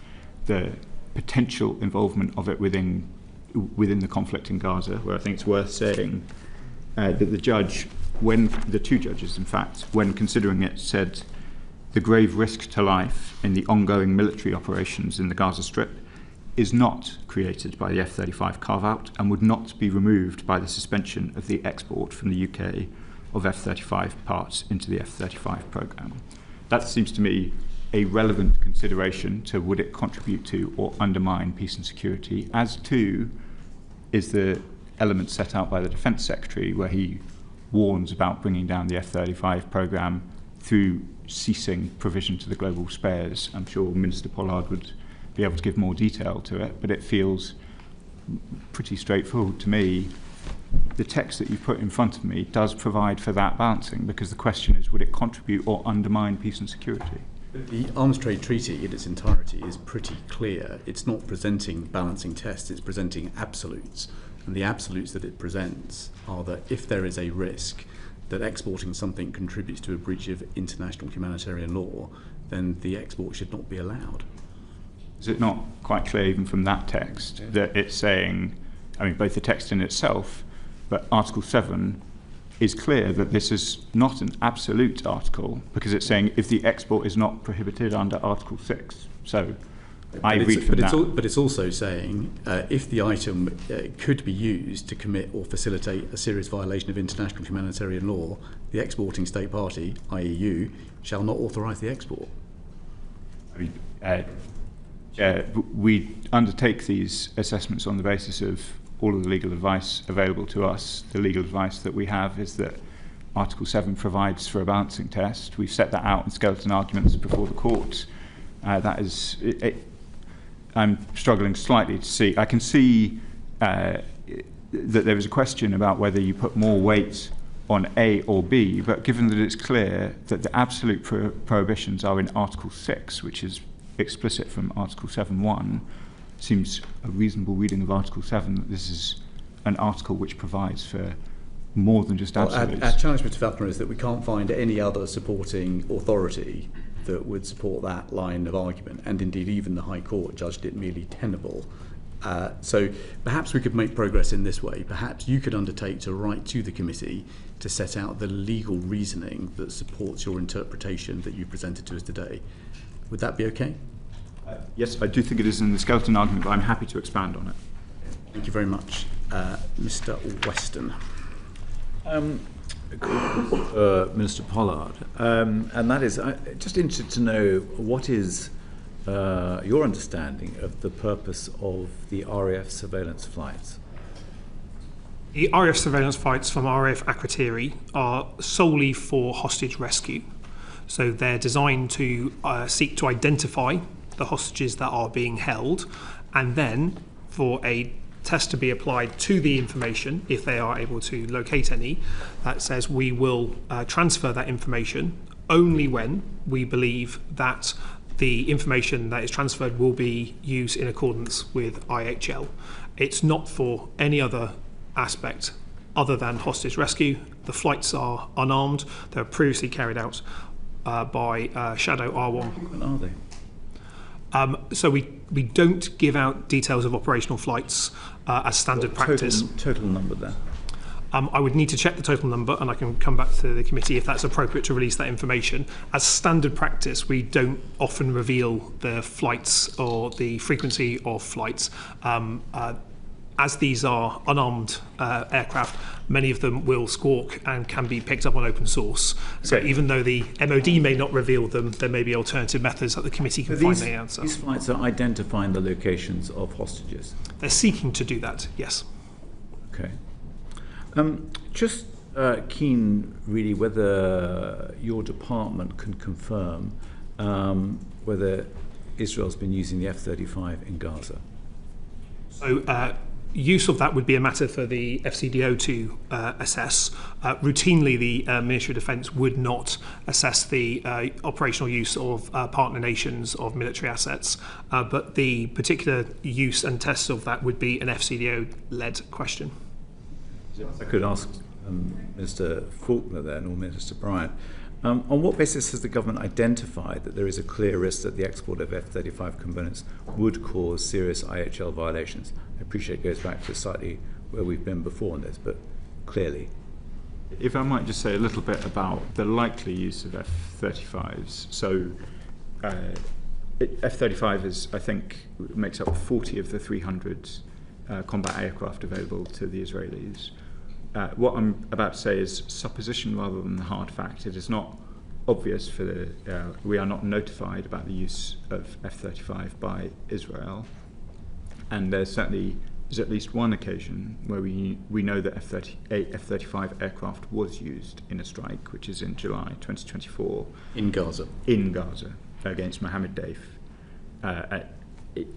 the potential involvement of it within the conflict in Gaza, where I think it's worth saying that the judge, the two judges in fact, when considering it, said the grave risk to life in the ongoing military operations in the Gaza Strip is not created by the F-35 carve-out and would not be removed by the suspension of the export from the UK of F-35 parts into the F-35 programme. That seems to me a relevant consideration to would it contribute to or undermine peace and security, as to is the element set out by the Defence Secretary where he warns about bringing down the F-35 programme through ceasing provision to the global spares. I'm sure Minister Pollard would be able to give more detail to it, but it feels pretty straightforward to me. The text that you've put in front of me does provide for that balancing, because the question is, would it contribute or undermine peace and security? The Arms Trade Treaty in its entirety is pretty clear. It's not presenting balancing tests, it's presenting absolutes. And the absolutes that it presents are that if there is a risk that exporting something contributes to a breach of international humanitarian law, then the export should not be allowed. Is it not quite clear even from that text that it's saying, I mean, both the text in itself, but Article 7 is clear that this is not an absolute article, because it's saying if the export is not prohibited under Article 6. So I read from that. But it's also saying if the item could be used to commit or facilitate a serious violation of international humanitarian law, the exporting state party, i.e. you, shall not authorise the export. I mean, we undertake these assessments on the basis of all of the legal advice available to us. The legal advice that we have is that Article 7 provides for a balancing test. We've set that out in skeleton arguments before the court. That is, I'm struggling slightly to see. I can see that there is a question about whether you put more weight on A or B, but given that it's clear that the absolute prohibitions are in Article 6, which is explicit from Article 7.1, seems a reasonable reading of Article 7 that this is an article which provides for more than just absolutes. Our challenge, Mr. Falconer, is that we can't find any other supporting authority that would support that line of argument, and indeed even the High Court judged it merely tenable. So perhaps we could make progress in this way. Perhaps you could undertake to write to the committee to set out the legal reasoning that supports your interpretation that you presented to us today. Would that be okay? Yes, I do think it is in the skeleton argument, but I'm happy to expand on it. Thank you very much. Mr. Weston. Minister Pollard, and that is, I'm just interested to know what is your understanding of the purpose of the RAF surveillance flights? The RAF surveillance flights from RAF Akrotiri are solely for hostage rescue. So they're designed to seek to identify the hostages that are being held, and then for a test to be applied to the information, if they are able to locate any, that says we will transfer that information only when we believe that the information that is transferred will be used in accordance with IHL. It's not for any other aspect other than hostage rescue. The flights are unarmed. They were previously carried out by Shadow R1. What are they? So we don't give out details of operational flights as standard practice. Total number there? I would need to check the total number, and I can come back to the committee if that's appropriate to release that information. As standard practice, we don't often reveal the flights or the frequency of flights. As these are unarmed aircraft, many of them will squawk and can be picked up on open source. So even though the MOD may not reveal them, there may be alternative methods that the committee can find the answer. These flights are identifying the locations of hostages? They're seeking to do that, yes. Okay. Just keen, really, whether your department can confirm whether Israel's been using the F-35 in Gaza. So use of that would be a matter for the FCDO to assess. Routinely, the Ministry of Defence would not assess the operational use of partner nations of military assets, but the particular use and tests of that would be an FCDO-led question. I could ask Mr. Faulkner then, or Minister Bryant, on what basis has the government identified that there is a clear risk that the export of F-35 components would cause serious IHL violations? I appreciate it goes back to slightly where we've been before on this, but clearly. If I might just say a little bit about the likely use of F-35s. So F-35 is, I think, makes up 40 of the 300 combat aircraft available to the Israelis. What I'm about to say is supposition rather than the hard fact. It is not obvious we are not notified about the use of F-35 by Israel, and there certainly is at least one occasion where we know that F-35 aircraft was used in a strike, which is in July 2024 in Gaza. Against Mohammed Deif. It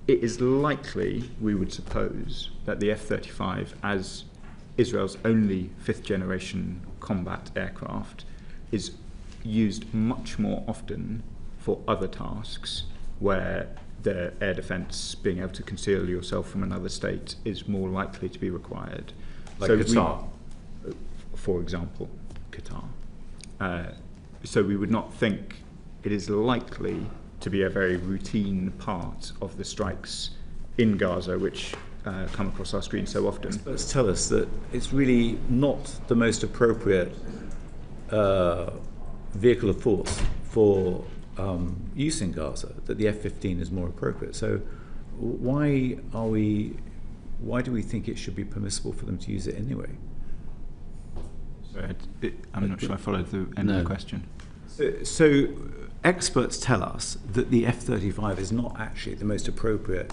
is likely, we would suppose, that the F-35, as Israel's only fifth-generation combat aircraft, is used much more often for other tasks where the air defence, being able to conceal yourself from another state, is more likely to be required. Like Qatar? For example, Qatar. So we would not think it is likely to be a very routine part of the strikes in Gaza, which come across our screen so often. Experts tell us that it's really not the most appropriate vehicle of force for use in Gaza, that the F-15 is more appropriate. So why do we think it should be permissible for them to use it anyway? I'm not sure I followed the end of the question. So experts tell us that the F-35 is not actually the most appropriate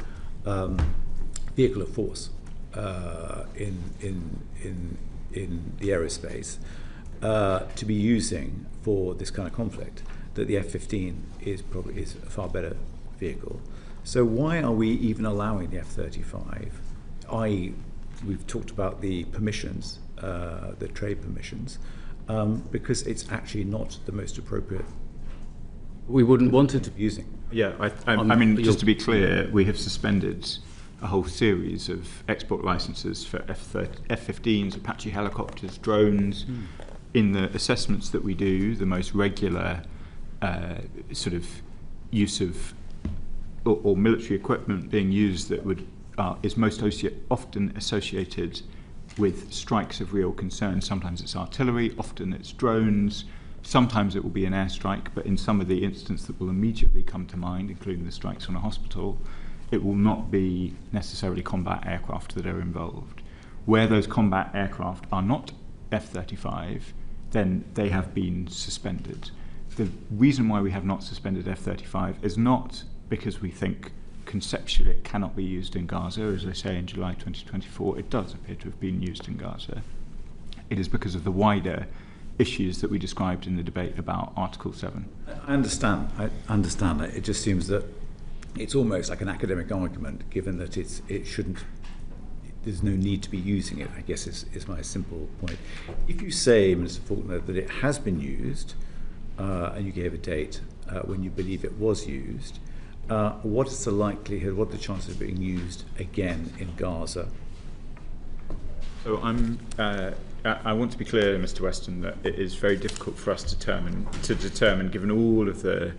vehicle of force in the aerospace to be using for this kind of conflict. That the F-15 is a far better vehicle. So why are we even allowing the F-35? We've talked about the permissions, the trade permissions, because it's actually not the most appropriate. We wouldn't want it to be using. Yeah, I mean, just to be clear, we have suspended a whole series of export licenses for F-15s, Apache helicopters, drones. In the assessments that we do, the most regular sort of use of or military equipment being used that is most often associated with strikes of real concern. Sometimes it's artillery, often it's drones, sometimes it will be an airstrike, but in some of the instances that will immediately come to mind, including the strikes on a hospital, it will not be necessarily combat aircraft that are involved. Where those combat aircraft are not F-35, then they have been suspended. The reason why we have not suspended F-35 is not because we think conceptually it cannot be used in Gaza. As I say, in July 2024, it does appear to have been used in Gaza. It is because of the wider issues that we described in the debate about Article 7. I understand that. It just seems that it's almost like an academic argument, given that there's no need to be using it, I guess is my simple point. If you say, Mr. Faulkner, that it has been used, and you gave a date when you believe it was used, what is the likelihood, what are the chances of being used again in Gaza? So I want to be clear, Mr. Weston, that it is very difficult for us to determine, given all of the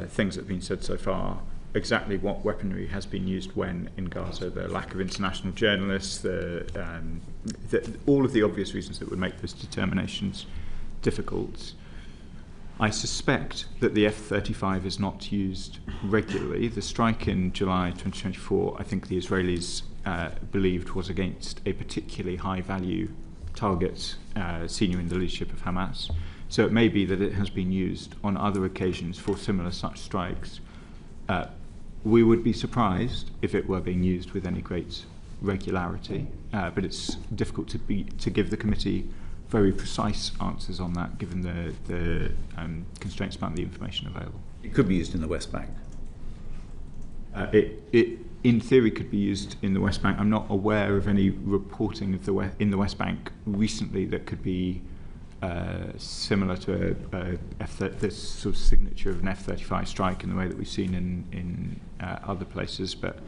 things that have been said so far, exactly what weaponry has been used when in Gaza. The lack of international journalists, all of the obvious reasons that would make those determinations difficult. I suspect that the F-35 is not used regularly. The strike in July 2024, I think the Israelis believed was against a particularly high-value target senior in the leadership of Hamas. So it may be that it has been used on other occasions for similar such strikes. We would be surprised if it were being used with any great regularity, but it's difficult to give the committee very precise answers on that, given the constraints about the information available. It could be used in the West Bank. It in theory could be used in the West Bank. I'm not aware of any reporting of in the West Bank recently that could be similar to this sort of signature of an F-35 strike in the way that we've seen in other places, but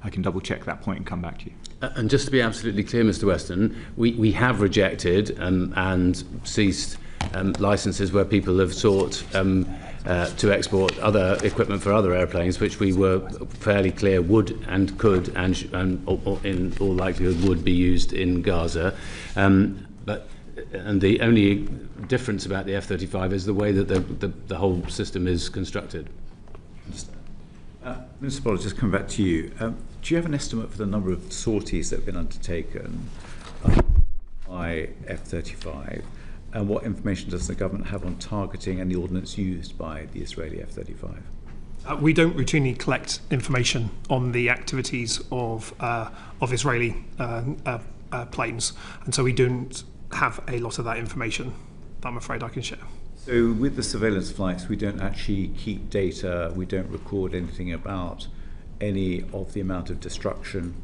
I can double check that point and come back to you. And just to be absolutely clear, Mr. Weston, we have rejected and ceased licenses where people have sought to export other equipment for other airplanes, which we were fairly clear would and could and in all likelihood would be used in Gaza. And the only difference about the F-35 is the way that the whole system is constructed. Understand. Mr. Pollard, just come back to you. Do you have an estimate for the number of sorties that have been undertaken by F-35? And what information does the government have on targeting and the ordnance used by the Israeli F-35? We don't routinely collect information on the activities of Israeli planes, and so we don't have a lot of that information that I'm afraid I can share. So with the surveillance flights, we don't actually keep data, we don't record anything about any of the amount of destruction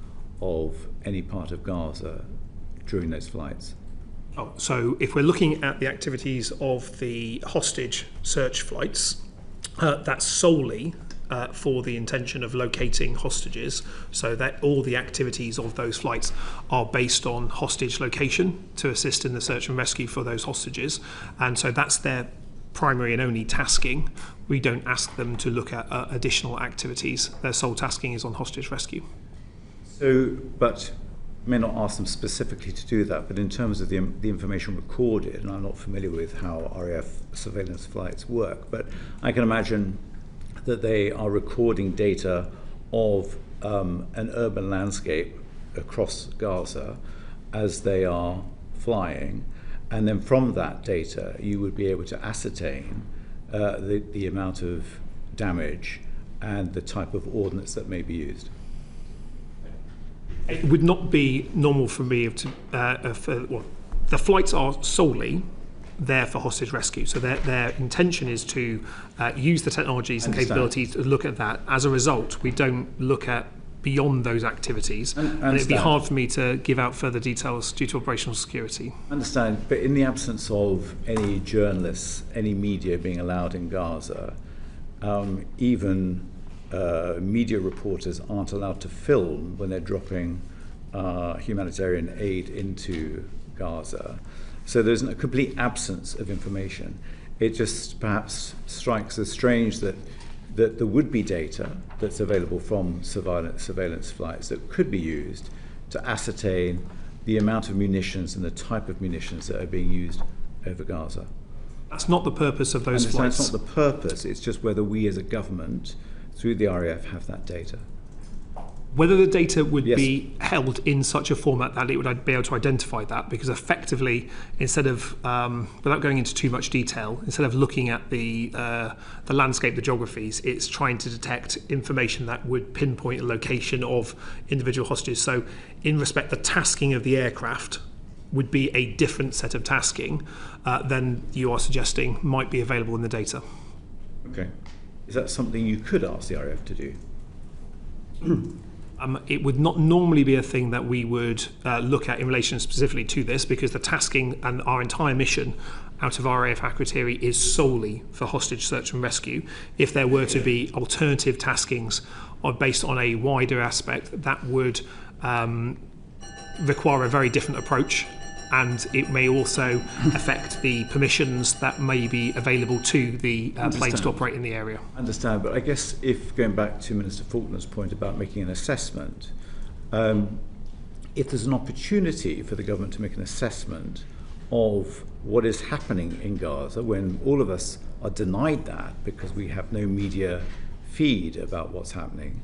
of any part of Gaza during those flights? Oh, so if we're looking at the activities of the hostage search flights, that's solely for the intention of locating hostages, so that all the activities of those flights are based on hostage location to assist in the search and rescue for those hostages, and so that's their primary and only tasking. We don't ask them to look at additional activities. Their sole tasking is on hostage rescue. So, but may not ask them specifically to do that, but in terms of the information recorded, and I'm not familiar with how RAF surveillance flights work, but I can imagine that they are recording data of an urban landscape across Gaza as they are flying, and then from that data you would be able to ascertain the amount of damage and the type of ordnance that may be used. It would not be normal for me to, the flights are solely there for hostage rescue. So their intention is to use the technologies and capabilities to look at that. As a result, we don't look at beyond those activities. And it'd be hard for me to give out further details due to operational security. I understand, but in the absence of any journalists, any media being allowed in Gaza, even media reporters aren't allowed to film when they're dropping humanitarian aid into Gaza. So there's a complete absence of information. It just perhaps strikes as strange that there would be data that's available from surveillance flights that could be used to ascertain the amount of munitions and the type of munitions that are being used over Gaza. That's not the purpose of those flights. It's not the purpose, it's just whether we as a government, through the RAF, have that data. Whether the data would be held in such a format that it would be able to identify that, because effectively, instead of, without going into too much detail, instead of looking at the landscape, the geographies, it's trying to detect information that would pinpoint a location of individual hostages. So in respect, the tasking of the aircraft would be a different set of tasking than you are suggesting might be available in the data. Okay. Is that something you could ask the RAF to do? It would not normally be a thing that we would look at in relation specifically to this, because the tasking and our entire mission out of RAF Akrotiri is solely for hostage search and rescue. If there were to be alternative taskings or based on a wider aspect, that would require a very different approach, and it may also affect the permissions that may be available to the planes to operate in the area. I understand, but I guess if going back to Minister Faulkner's point about making an assessment, if there's an opportunity for the government to make an assessment of what is happening in Gaza, when all of us are denied that because we have no media feed about what's happening,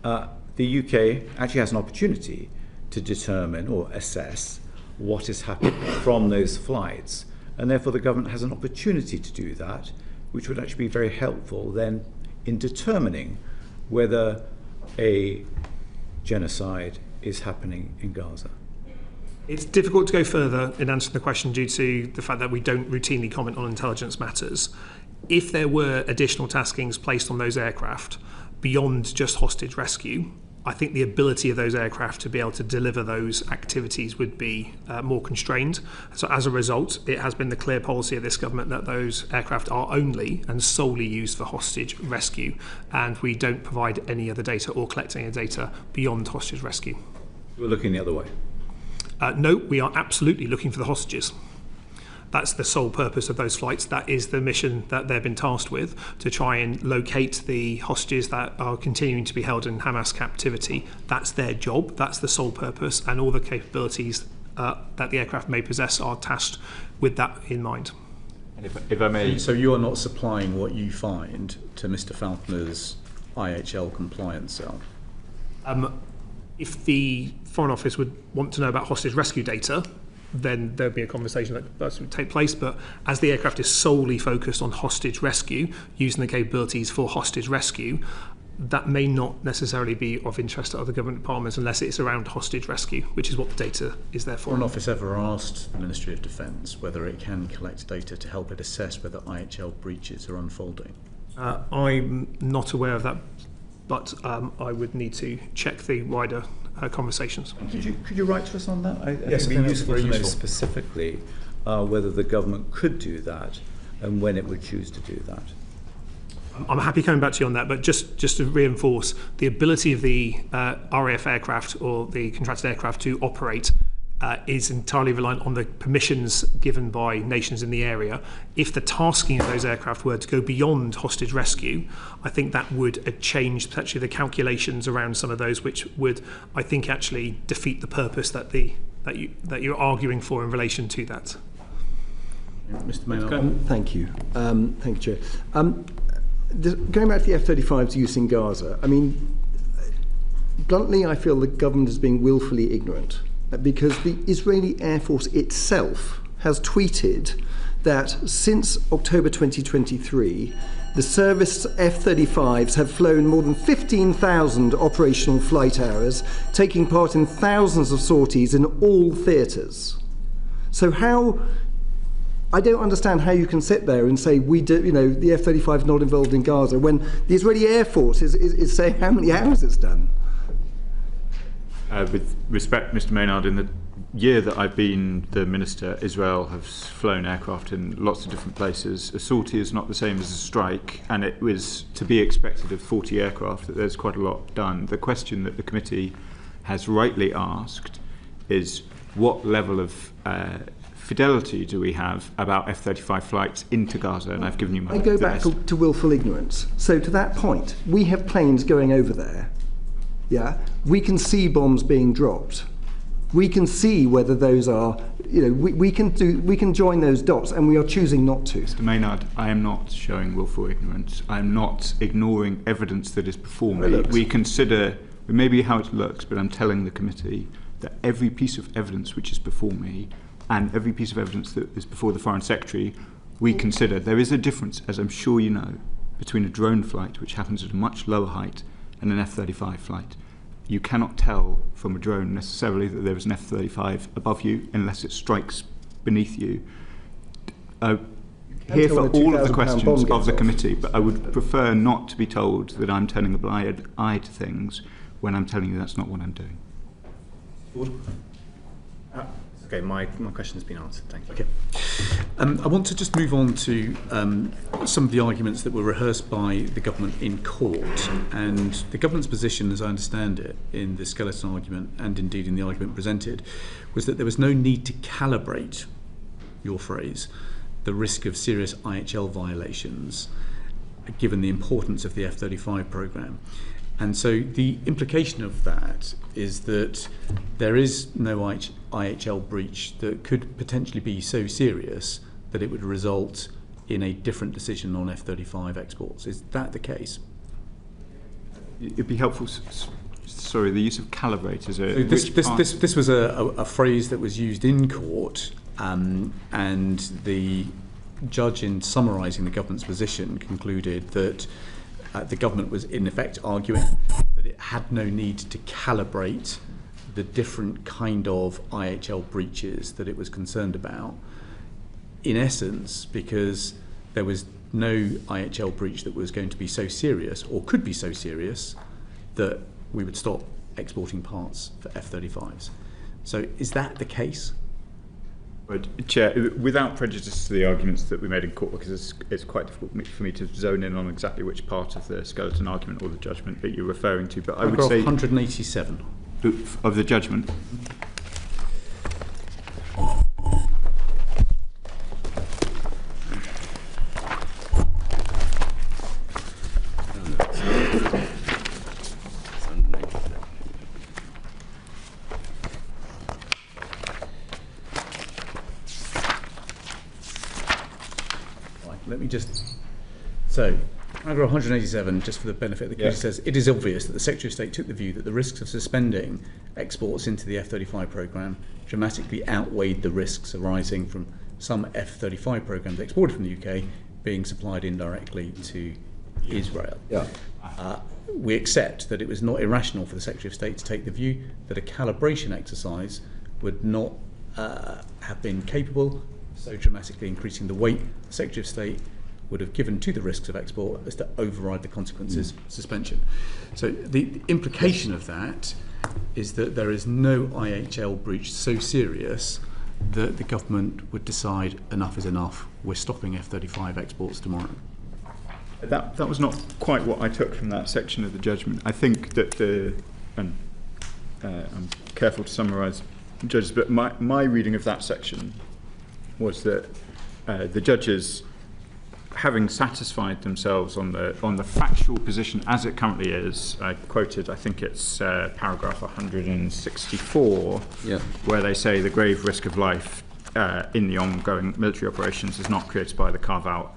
the UK actually has an opportunity to determine or assess what is happening from those flights, and therefore the government has an opportunity to do that, which would actually be very helpful then in determining whether a genocide is happening in Gaza. It's difficult to go further in answering the question due to the fact that we don't routinely comment on intelligence matters. If there were additional taskings placed on those aircraft beyond just hostage rescue, I think the ability of those aircraft to be able to deliver those activities would be more constrained. So as a result, it has been the clear policy of this government that those aircraft are only and solely used for hostage rescue, and we don't provide any other data or collect any data beyond hostage rescue. We're looking the other way. No, we are absolutely looking for the hostages. That's the sole purpose of those flights. That is the mission that they've been tasked with, to try and locate the hostages that are continuing to be held in Hamas captivity. That's their job. That's the sole purpose, and all the capabilities that the aircraft may possess are tasked with that in mind. And if I may... So you are not supplying what you find to Mr. Falconer's IHL compliance cell? If the Foreign Office would want to know about hostage rescue data, then there would be a conversation that would take place. But as the aircraft is solely focused on hostage rescue, using the capabilities for hostage rescue, that may not necessarily be of interest to other government departments unless it's around hostage rescue, which is what the data is there for. Foreign Office ever asked the Ministry of Defence whether it can collect data to help it assess whether IHL breaches are unfolding? I'm not aware of that, but I would need to check the wider conversations. Could you write to us on that? Yes, it would be useful to know useful. specifically whether the government could do that and when it would choose to do that. I'm happy coming back to you on that, but just to reinforce, the ability of the RAF aircraft or the contracted aircraft to operate is entirely reliant on the permissions given by nations in the area. If the tasking of those aircraft were to go beyond hostage rescue, I think that would change potentially the calculations around some of those, which would, I think, actually defeat the purpose that you're arguing for in relation to that. Mr. Maynard. Thank you. Thank you, Chair. Going back to the F-35's use in Gaza, I mean, bluntly, I feel the government is being willfully ignorant because the Israeli Air Force itself has tweeted that since October 2023, the service F-35s have flown more than 15,000 operational flight hours, taking part in thousands of sorties in all theatres. So I don't understand how you can sit there and say the F-35 is not involved in Gaza when the Israeli Air Force is saying how many hours it's done. With respect, Mr. Maynard, in the year that I've been the Minister, Israel has flown aircraft in lots of different places. A sortie is not the same as a strike, and it was to be expected of 40 aircraft that there's quite a lot done. The question that the committee has rightly asked is what level of fidelity do we have about F-35 flights into Gaza? And I've given you my... I go back to willful ignorance. So to that point, we have planes going over there. Yeah, we can see bombs being dropped. We can see whether those are, we can join those dots, and we are choosing not to. Mr. Maynard, I am not showing willful ignorance. I am not ignoring evidence that is before me. We consider, it may be how it looks, but I'm telling the committee that every piece of evidence which is before me and every piece of evidence that is before the Foreign Secretary, we consider. There is a difference, as I'm sure you know, between a drone flight, which happens at a much lower height, and an F-35 flight. You cannot tell from a drone necessarily that there is an F-35 above you unless it strikes beneath you. Here for all of the questions of the committee, but I would prefer not to be told that I'm turning a blind eye to things when I'm telling you that's not what I'm doing. Okay, my question has been answered. Thank you. Okay. I want to just move on to some of the arguments that were rehearsed by the government in court. And the government's position, as I understand it, in the skeleton argument and indeed in the argument presented, was that there was no need to calibrate, your phrase, the risk of serious IHL violations, given the importance of the F-35 programme. And so the implication of that is that there is no IHL breach that could potentially be so serious that it would result in a different decision on F-35 exports. Is that the case? It'd be helpful. Sorry, the use of calibrate is a... This was a phrase that was used in court, and the judge, in summarising the government's position, concluded that the government was in effect arguing that it had no need to calibrate the different kind of IHL breaches that it was concerned about, in essence because there was no IHL breach that was going to be so serious or could be so serious that we would stop exporting parts for F-35s. So is that the case? Chair, without prejudice to the arguments that we made in court, because it's quite difficult for me to zone in on exactly which part of the skeleton argument or the judgment that you're referring to, but I would say 187 of the judgment. let me just... So, paragraph 187, just for the benefit of the committee, says, it is obvious that the Secretary of State took the view that the risks of suspending exports into the F-35 programme dramatically outweighed the risks arising from some F-35 programmes exported from the UK being supplied indirectly to Israel. Yeah. We accept that it was not irrational for the Secretary of State to take the view that a calibration exercise would not have been capable, so dramatically increasing the weight the Secretary of State would have given to the risks of export as to override the consequences of suspension. So the implication of that is that there is no IHL breach so serious that the government would decide enough is enough, we're stopping F-35 exports tomorrow. That was not quite what I took from that section of the judgment. I think that I'm careful to summarise judges, but my reading of that section was that the judges, having satisfied themselves on the factual position as it currently is, I quoted, I think it's paragraph 164, where they say the grave risk of life in the ongoing military operations is not created by the carve-out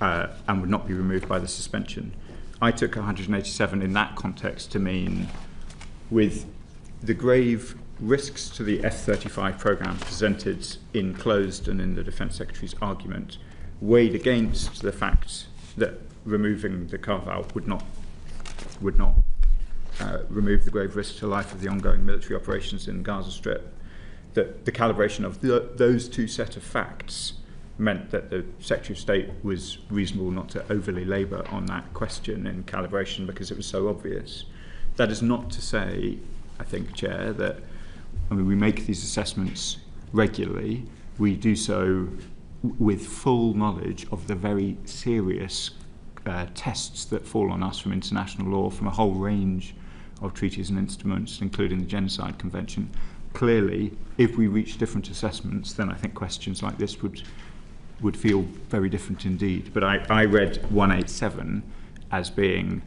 and would not be removed by the suspension. I took 187 in that context to mean, with the grave risks to the F-35 programme presented in closed and in the Defence Secretary's argument, weighed against the fact that removing the carve-out would not remove the grave risk to life of the ongoing military operations in Gaza Strip, that the calibration of those two set of facts meant that the Secretary of State was reasonable not to overly labour on that question in calibration because it was so obvious. That is not to say, I think, Chair, that we make these assessments regularly. We do so with full knowledge of the very serious tests that fall on us from international law, from a whole range of treaties and instruments, including the Genocide Convention. Clearly, if we reach different assessments, then I think questions like this would feel very different indeed. But I read 187 as being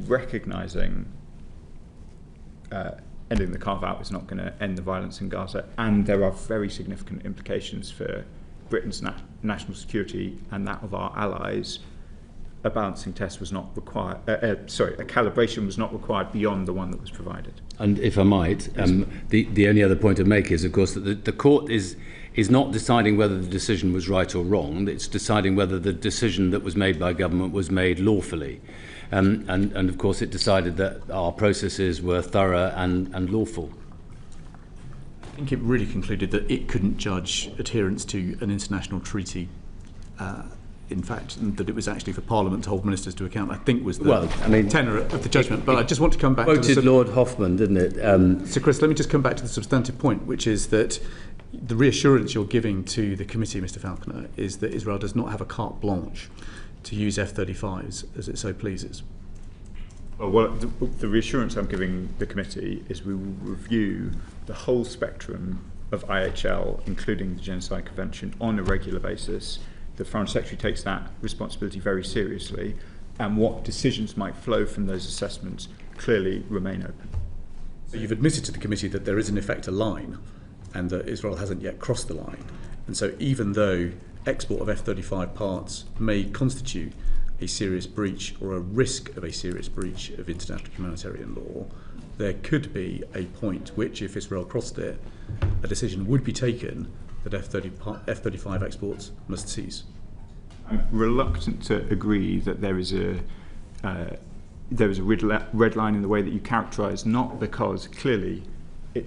recognising ending the carve-out is not going to end the violence in Gaza, and there are very significant implications for Britain's national security and that of our allies. A balancing test was not required, a calibration was not required beyond the one that was provided. And if I might, the only other point to make is, of course, that the court is not deciding whether the decision was right or wrong. It's deciding whether the decision that was made by government was made lawfully. And of course, it decided that our processes were thorough and lawful. I think it really concluded that it couldn't judge adherence to an international treaty. In fact, that it was actually for Parliament to hold ministers to account, I think was the tenor of the judgment. But I just want to come back to quoted Lord Hoffman, didn't it? So, Chris, let me just come back to the substantive point, which is that the reassurance you're giving to the committee, Mr. Falconer, is that Israel does not have a carte blanche to use F-35s as it so pleases. Well, the reassurance I'm giving the committee is we will review the whole spectrum of IHL, including the Genocide Convention, on a regular basis. The Foreign Secretary takes that responsibility very seriously, and what decisions might flow from those assessments clearly remain open. So you've admitted to the committee that there is in effect a line, and that Israel hasn't yet crossed the line. And so even though export of F-35 parts may constitute a serious breach or a risk of a serious breach of international humanitarian law, there could be a point which, if Israel crossed it, a decision would be taken that F-35 exports must cease. I'm reluctant to agree that there is a red line in the way that you characterise, not because clearly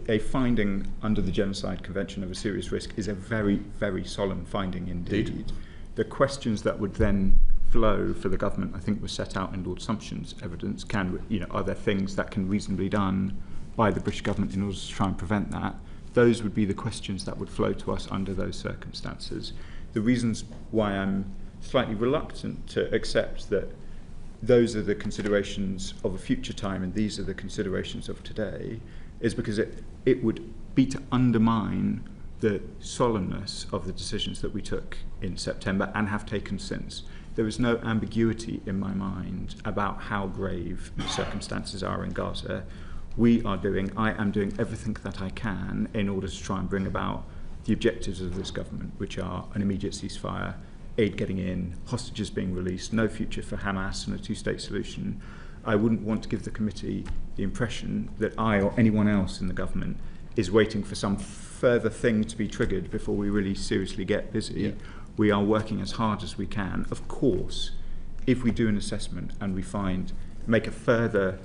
a finding under the Genocide Convention of a serious risk is a very, very solemn finding indeed. The questions that would then flow for the government, I think, was set out in Lord Sumption's evidence. Are there things that can reasonably be done by the British government in order to try and prevent that? Those would be the questions that would flow to us under those circumstances. The reasons why I'm slightly reluctant to accept that those are the considerations of a future time and these are the considerations of today is because it would be to undermine the solemnness of the decisions that we took in September and have taken since. There is no ambiguity in my mind about how grave the circumstances are in Gaza. I am doing everything that I can in order to try and bring about the objectives of this government, which are an immediate ceasefire, aid getting in, hostages being released, no future for Hamas and a two-state solution, I wouldn't want to give the committee the impression that I or anyone else in the government is waiting for some further thing to be triggered before we really seriously get busy. Yeah. We are working as hard as we can. Of course, if we do an assessment and we make a further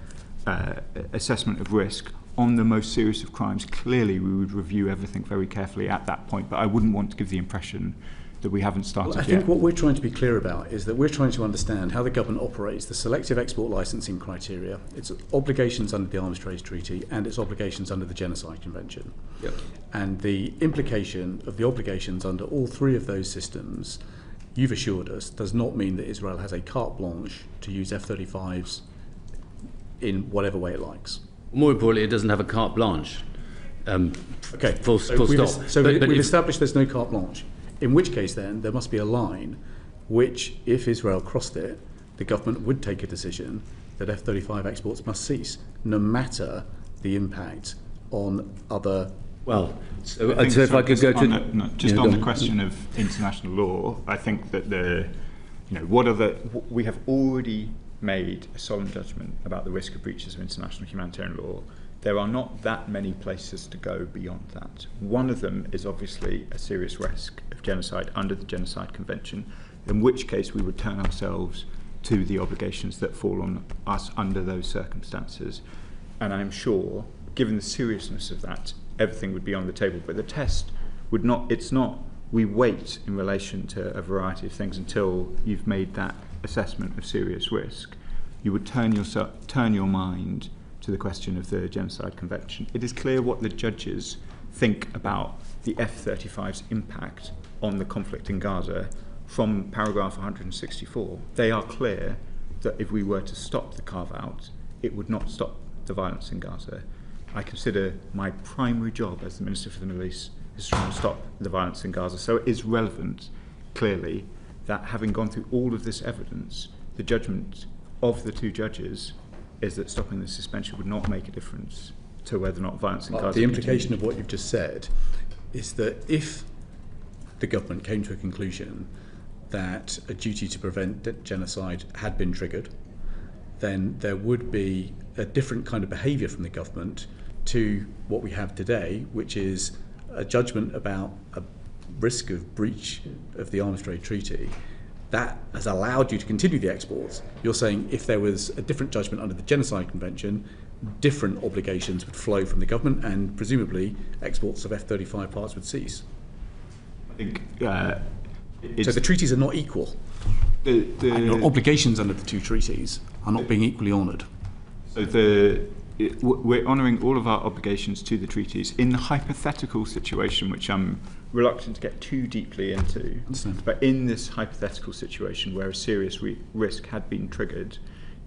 assessment of risk on the most serious of crimes, clearly we would review everything very carefully at that point, but I wouldn't want to give the impression that we haven't started yet. I think what we're trying to be clear about is that we're trying to understand how the government operates the selective export licensing criteria, its obligations under the Arms Trade Treaty and its obligations under the Genocide Convention. Yep. And the implication of the obligations under all three of those systems, you've assured us, does not mean that Israel has a carte blanche to use F-35s in whatever way it likes. More importantly, it doesn't have a carte blanche. Okay, full stop. We've established there's no carte blanche. In which case, then, there must be a line which, if Israel crossed it, the government would take a decision that F-35 exports must cease, no matter the impact on other... Well, so if I could go to... the question of international law, I think that we have already made a solemn judgment about the risk of breaches of international humanitarian law. There are not that many places to go beyond that. One of them is obviously a serious risk of genocide under the Genocide Convention, in which case we would turn ourselves to the obligations that fall on us under those circumstances. And I'm sure, given the seriousness of that, everything would be on the table. But the test would not, we wait in relation to a variety of things until you've made that assessment of serious risk. You would turn your mind to the question of the Genocide Convention. It is clear what the judges think about the F-35's impact on the conflict in Gaza from paragraph 164. They are clear that if we were to stop the carve-out, it would not stop the violence in Gaza. I consider my primary job as the Minister for the Middle East is to try and stop the violence in Gaza. So it is relevant, clearly, that having gone through all of this evidence, the judgment of the two judges is that stopping the suspension would not make a difference to whether or not violence in Gaza The implication of what you've just said is that if the government came to a conclusion that a duty to prevent genocide had been triggered, then there would be a different kind of behaviour from the government to what we have today, which is a judgment about a risk of breach of the Arms Trade Treaty that has allowed you to continue the exports. You're saying if there was a different judgment under the Genocide Convention, different obligations would flow from the government and presumably exports of F-35 parts would cease. I think so the treaties are not equal. And your obligations under the two treaties are not being equally honoured. So we're honouring all of our obligations to the treaties in the hypothetical situation, which I'm reluctant to get too deeply into. But in this hypothetical situation where a serious risk had been triggered,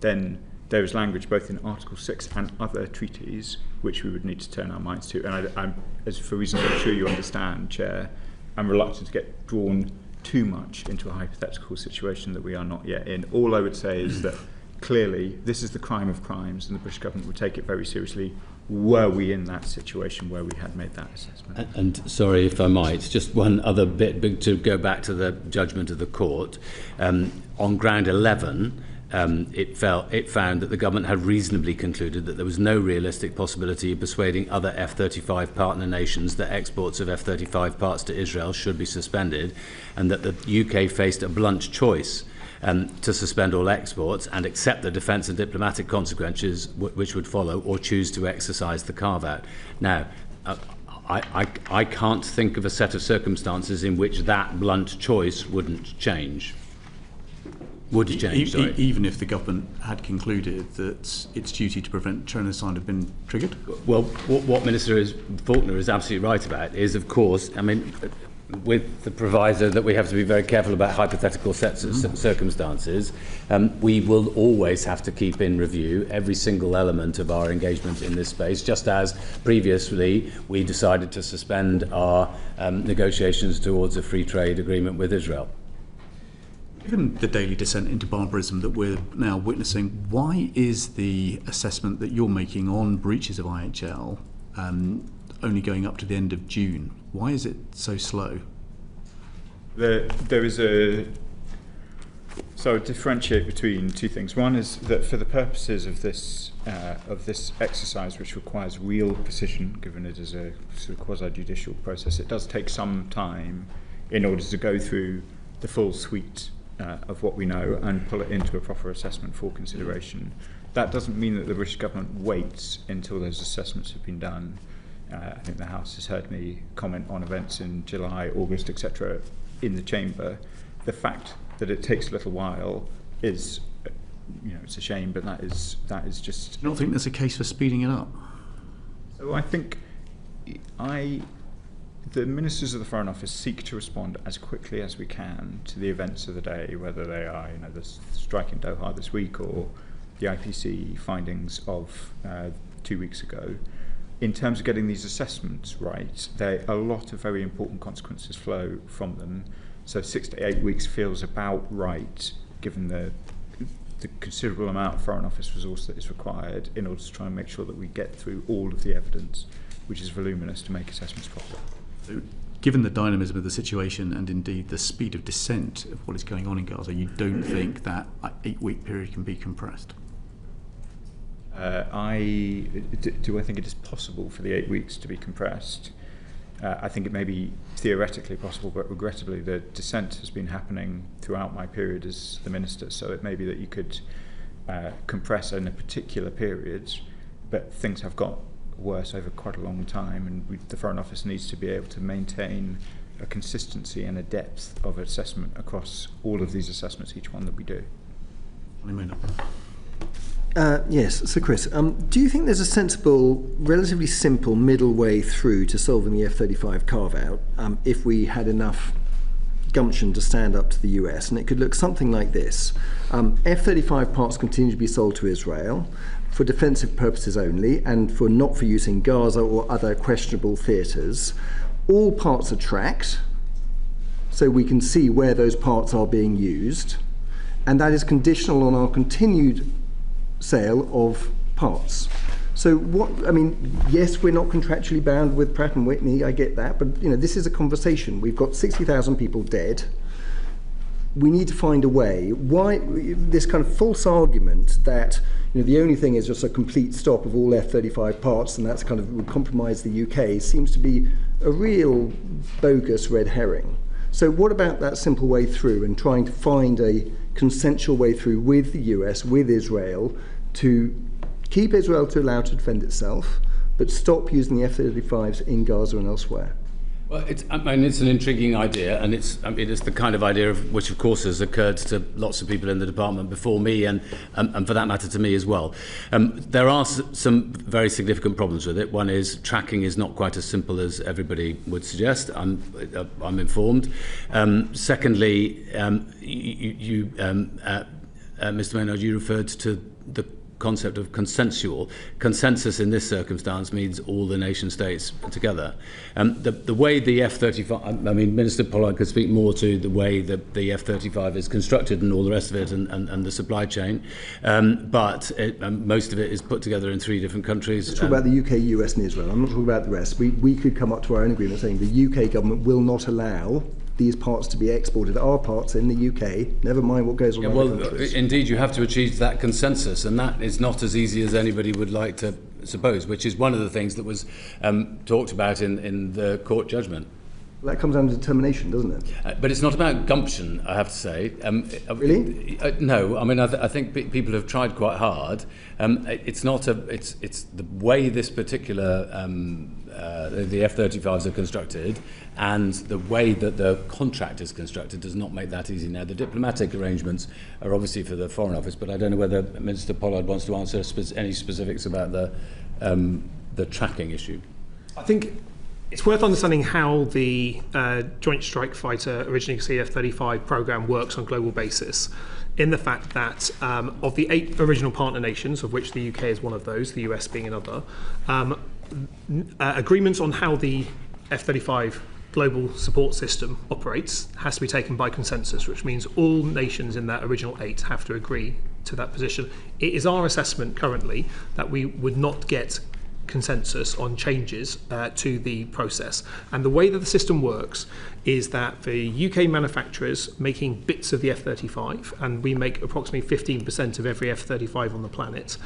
then there is language both in Article 6 and other treaties which we would need to turn our minds to. And I'm, as for reasons I'm sure you understand, Chair, I'm reluctant to get drawn too much into a hypothetical situation that we are not yet in. All I would say is that clearly this is the crime of crimes and the British government would take it very seriously were we in that situation where we had made that assessment. And sorry if I might, just one other bit to go back to the judgment of the court. On ground 11, it found that the government had reasonably concluded that there was no realistic possibility of persuading other F-35 partner nations that exports of F-35 parts to Israel should be suspended, and that the UK faced a blunt choice to suspend all exports and accept the defence and diplomatic consequences which would follow, or choose to exercise the carve-out. Now, I can't think of a set of circumstances in which that blunt choice wouldn't change. Even if the government had concluded that its duty to prevent genocide had been triggered? Well, what Minister Faulkner is absolutely right about is, of course, I mean, with the proviso that we have to be very careful about hypothetical sets of circumstances, we will always have to keep in review every single element of our engagement in this space, just as previously we decided to suspend our negotiations towards a free trade agreement with Israel. Given the daily descent into barbarism that we're now witnessing, why is the assessment that you're making on breaches of IHL only going up to the end of June? Why is it so slow? There is a... So I differentiate between two things. One is that for the purposes of this exercise, which requires real precision, given it is a sort of quasi-judicial process, it does take some time in order to go through the full suite of what we know and pull it into a proper assessment for consideration. That doesn't mean that the British government waits until those assessments have been done. I think the House has heard me comment on events in July, August, etc. in the Chamber. The fact that it takes a little while is, it's a shame, but that is just... I don't think there's a case for speeding it up. So I think the ministers of the Foreign Office seek to respond as quickly as we can to the events of the day, whether they are, the strike in Doha this week or the IPC findings of 2 weeks ago. In terms of getting these assessments right, a lot of very important consequences flow from them. So 6 to 8 weeks feels about right, given the considerable amount of Foreign Office resource that is required in order to try and make sure that we get through all of the evidence, which is voluminous, to make assessments proper. So, given the dynamism of the situation and indeed the speed of descent of what is going on in Gaza, you don't think that 8-week period can be compressed? Do I think it is possible for the 8 weeks to be compressed? I think it may be theoretically possible, but regrettably the dissent has been happening throughout my period as the minister, so it may be that you could compress in a particular period, but things have got worse over quite a long time, and the Foreign Office needs to be able to maintain a consistency and a depth of assessment across all of these assessments, each one that we do. Yes, so Chris, do you think there's a sensible, relatively simple middle way through to solving the F-35 carve-out if we had enough gumption to stand up to the US? And it could look something like this. F-35 parts continue to be sold to Israel for defensive purposes only and not for use in Gaza or other questionable theatres. All parts are tracked, so we can see where those parts are being used, and that is conditional on our continued sale of parts. So yes, we're not contractually bound with Pratt & Whitney, I get that, but this is a conversation. We've got 60,000 people dead. We need to find a way. Why this kind of false argument that the only thing is just a complete stop of all F-35 parts and that's kind of would compromise the UK seems to be a real bogus red herring. So what about that simple way through and trying to find a consensual way through with the US, with Israel, to keep Israel to allow to defend itself, but stop using the F-35s in Gaza and elsewhere? Well, it's an intriguing idea, and it's the kind of idea which, of course, has occurred to lots of people in the department before me, and for that matter to me as well. There are some very significant problems with it. One is tracking is not quite as simple as everybody would suggest. I'm informed. Secondly, Mr. Maynard, you referred to the concept of consensual. Consensus in this circumstance means all the nation states together. The way the F-35, Minister Pollard could speak more to the way that the F-35 is constructed and all the rest of it and the supply chain, but most of it is put together in 3 different countries. Let's talk about the UK, US and Israel. I'm not talking about the rest. We could come up to our own agreement saying the UK government will not allow these parts to be exported. Our parts in the UK, never mind what goes on in other countries. Indeed, you have to achieve that consensus, and that is not as easy as anybody would like to suppose, which is one of the things that was talked about in the court judgment. Well, that comes down to determination, doesn't it? But it's not about gumption, I have to say. Really? No. I think people have tried quite hard. It's not it's the way this particular the F-35s are constructed, and the way that the contract is constructed does not make that easy. Now, the diplomatic arrangements are obviously for the Foreign Office, but I don't know whether Minister Pollard wants to answer any specifics about the tracking issue. I think it's worth understanding how the Joint Strike Fighter, originally CF-35 programme, works on a global basis, in the fact that of the 8 original partner nations, of which the UK is one of those, the US being another, agreements on how the F-35 global support system operates has to be taken by consensus, which means all nations in that original 8 have to agree to that position. It is our assessment currently that we would not get consensus on changes to the process. And the way that the system works is that the UK manufacturers making bits of the F-35, and we make approximately 15% of every F-35 on the planet,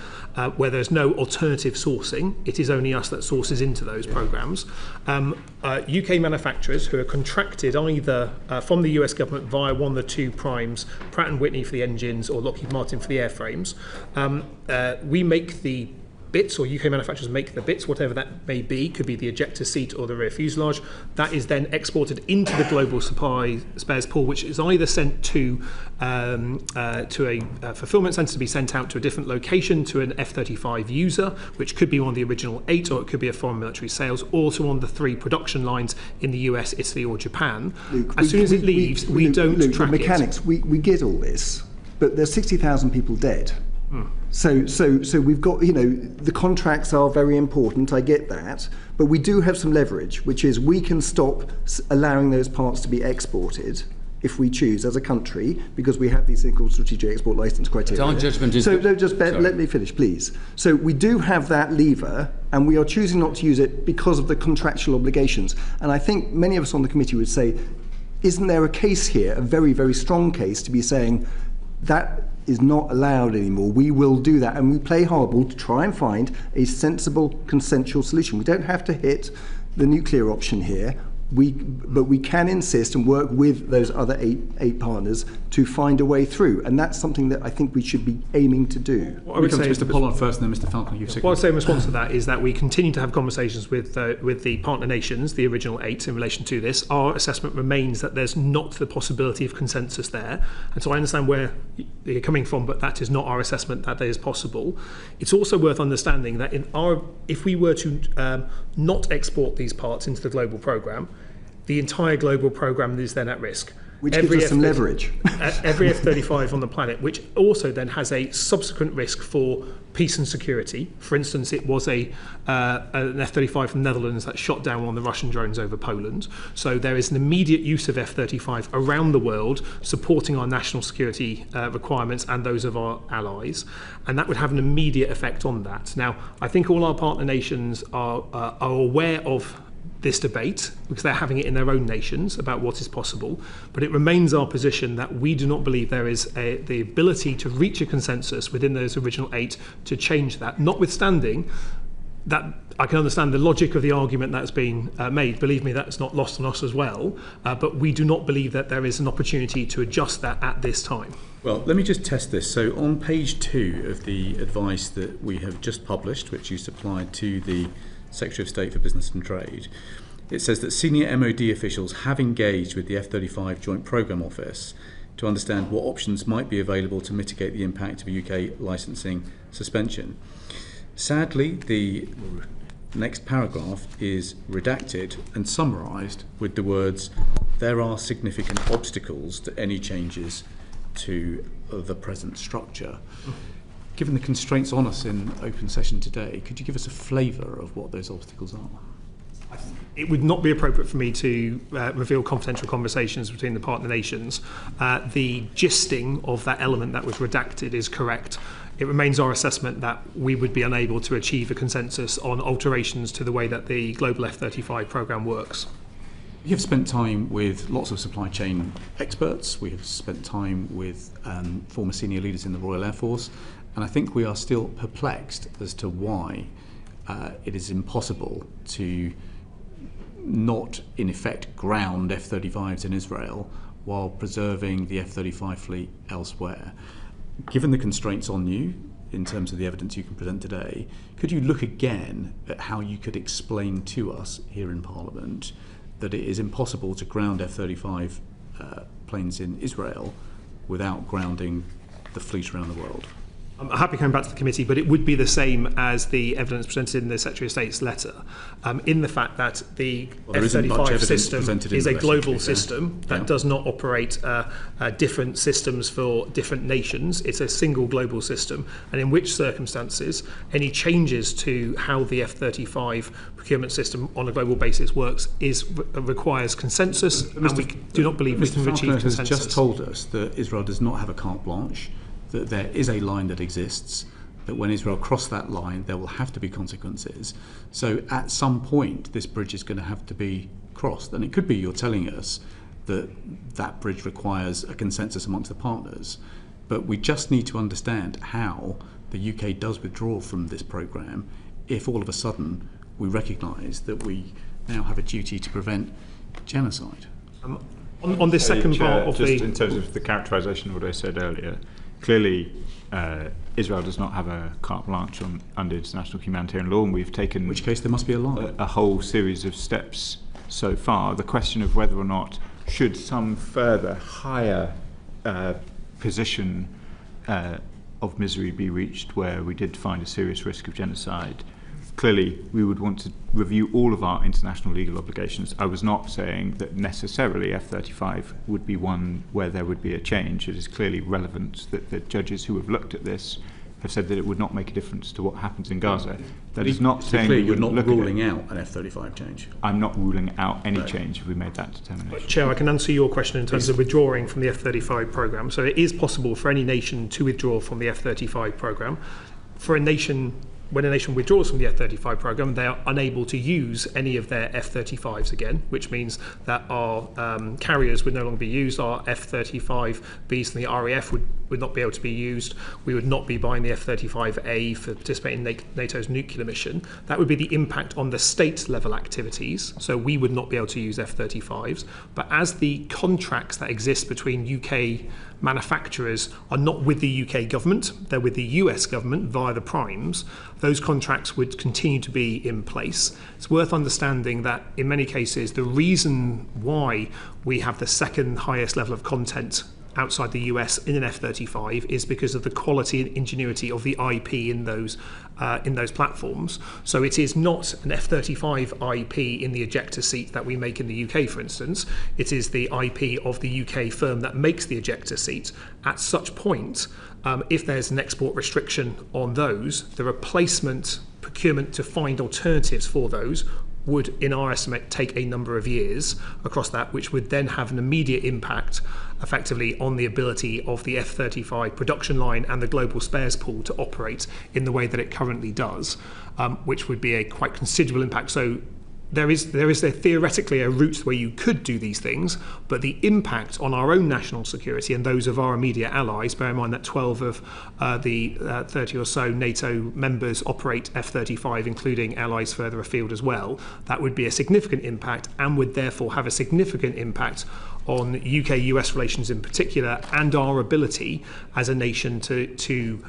where there's no alternative sourcing. It is only us that sources into those programs. UK manufacturers who are contracted either from the US government via one of the two primes, Pratt & Whitney for the engines or Lockheed Martin for the airframes, we make the bits, or UK manufacturers make the bits, whatever that may be, could be the ejector seat or the rear fuselage. That is then exported into the global supply spares pool, which is either sent to a fulfillment centre to be sent out to a different location to an F-35 user, which could be one of the original 8, or it could be a foreign military sales, or to one of the 3 production lines in the US, Italy or Japan. Luke, as soon as it leaves, we don't track the mechanics, it. We get all this, but there's 60,000 people dead. So we've got, the contracts are very important, I get that, but we do have some leverage, which is we can stop allowing those parts to be exported if we choose as a country, because we have these things called strategic export license criteria. Our judgment is... let me finish, please. So we do have that lever, and we are choosing not to use it because of the contractual obligations. And I think many of us on the committee would say, isn't there a case here, a very, very strong case, to be saying that is not allowed anymore. We will do that, and we play hardball to try and find a sensible, consensual solution. We don't have to hit the nuclear option here, but we can insist and work with those other eight partners to find a way through, and that's something that I think we should be aiming to do. What I would say, Mr. Pollard first, and then Mr. Falconer. What I'd say in response to that is that we continue to have conversations with the partner nations, the original 8, in relation to this. Our assessment remains that there's not the possibility of consensus there, and so I understand where you're coming from, but that is not our assessment that is possible. It's also worth understanding that if we were to not export these parts into the global programme, the entire global programme is then at risk. Which gives us some leverage. Every F-35 on the planet, which also then has a subsequent risk for peace and security. For instance, it was an F-35 from the Netherlands that shot down one of the Russian drones over Poland. So there is an immediate use of F-35 around the world, supporting our national security requirements and those of our allies. And that would have an immediate effect on that. Now, I think all our partner nations are aware of this debate, because they're having it in their own nations about what is possible, but it remains our position that we do not believe there is the ability to reach a consensus within those original 8 to change that, notwithstanding that I can understand the logic of the argument that's been made. Believe me, that's not lost on us as well, but we do not believe that there is an opportunity to adjust that at this time. Well, let me just test this. So on page 2 of the advice that we have just published, which you supplied to the Secretary of State for Business and Trade, it says that senior MOD officials have engaged with the F-35 Joint Programme Office to understand what options might be available to mitigate the impact of a UK licensing suspension. Sadly, the next paragraph is redacted and summarised with the words, "There are significant obstacles to any changes to the present structure." Given the constraints on us in open session today, could you give us a flavour of what those obstacles are? It would not be appropriate for me to reveal confidential conversations between the partner nations. The gisting of that element that was redacted is correct. It remains our assessment that we would be unable to achieve a consensus on alterations to the way that the global F-35 programme works. We have spent time with lots of supply chain experts. We have spent time with former senior leaders in the Royal Air Force. And I think we are still perplexed as to why it is impossible to not, in effect, ground F-35s in Israel while preserving the F-35 fleet elsewhere. Given the constraints on you, in terms of the evidence you can present today, could you look again at how you could explain to us here in Parliament that it is impossible to ground F-35 planes in Israel without grounding the fleet around the world? I'm happy coming back to the committee, but it would be the same as the evidence presented in the Secretary of State's letter, in the fact that the F-35 system is a global system that does not operate different systems for different nations. It's a single global system, and in which circumstances any changes to how the F-35 procurement system on a global basis works requires consensus, and we do not believe we can achieve consensus. Has just told us that Israel does not have a carte blanche, that there is a line that exists, that when Israel cross that line, there will have to be consequences. So at some point, this bridge is going to have to be crossed. And it could be you're telling us that that bridge requires a consensus amongst the partners. But we just need to understand how the UK does withdraw from this programme if all of a sudden we recognise that we now have a duty to prevent genocide. On this second part of just in terms of the characterisation of what I said earlier, clearly Israel does not have a carte blanche under international humanitarian law, and we've taken, in which case there must be a line. A whole series of steps so far. The question of whether or not should some further higher position of misery be reached where we did find a serious risk of genocide, clearly we would want to review all of our international legal obligations. I was not saying that necessarily F-35 would be one where there would be a change. It is clearly relevant that the judges who have looked at this have said that it would not make a difference to what happens in Gaza. That is not saying clear, we you're not look ruling out an F-35 change. I'm not ruling out any change if we made that determination. Chair, I can answer your question in terms of withdrawing from the F-35 programme. So it is possible for any nation to withdraw from the F-35 programme. For a nation, when a nation withdraws from the F-35 programme, they are unable to use any of their F-35s again, which means that our carriers would no longer be used. Our F-35Bs from the RAF would not be able to be used. We would not be buying the F-35A for participating in NATO's nuclear mission. That would be the impact on the state-level activities. So we would not be able to use F-35s. But as the contracts that exist between UK manufacturers are not with the UK government, they're with the US government via the primes, those contracts would continue to be in place. It's worth understanding that in many cases the reason why we have the second highest level of content outside the US in an F-35 is because of the quality and ingenuity of the IP in those platforms. So it is not an F-35 IP in the ejector seat that we make in the UK, for instance. It is the IP of the UK firm that makes the ejector seat. At such point, if there's an export restriction on those, the replacement procurement to find alternatives for those would, in our estimate, take a number of years across that, which would then have an immediate impact effectively on the ability of the F-35 production line and the global spares pool to operate in the way that it currently does, which would be a quite considerable impact. So there is theoretically a route where you could do these things, but the impact on our own national security and those of our immediate allies, bear in mind that 12 of the 30 or so NATO members operate F-35, including allies further afield as well, that would be a significant impact and would therefore have a significant impact on UK-US relations in particular, and our ability as a nation to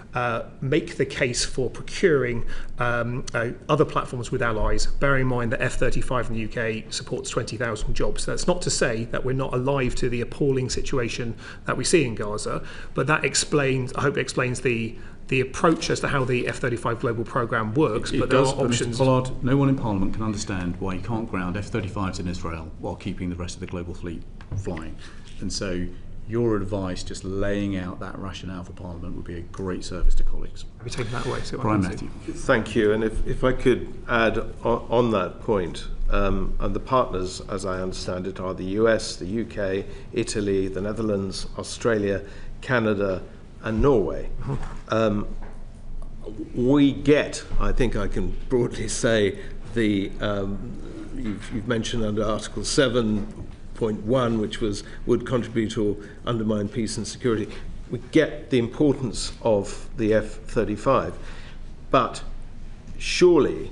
make the case for procuring other platforms with allies, bearing in mind that F-35 in the UK supports 20,000 jobs. That's not to say that we're not alive to the appalling situation that we see in Gaza, but that explains, I hope it explains the approach as to how the F-35 global programme works, but there are options. Mr. Pollard, no one in Parliament can understand why you can't ground F-35s in Israel while keeping the rest of the global fleet flying. And so your advice, just laying out that rationale for Parliament, would be a great service to colleagues. Have you taken that away? Brian Matthew. Thank you. And if I could add on that point, and the partners, as I understand it, are the US, the UK, Italy, the Netherlands, Australia, Canada, and Norway. We get, I think I can broadly say, you've mentioned under Article 7.1, which would contribute or undermine peace and security. We get the importance of the F-35, but surely,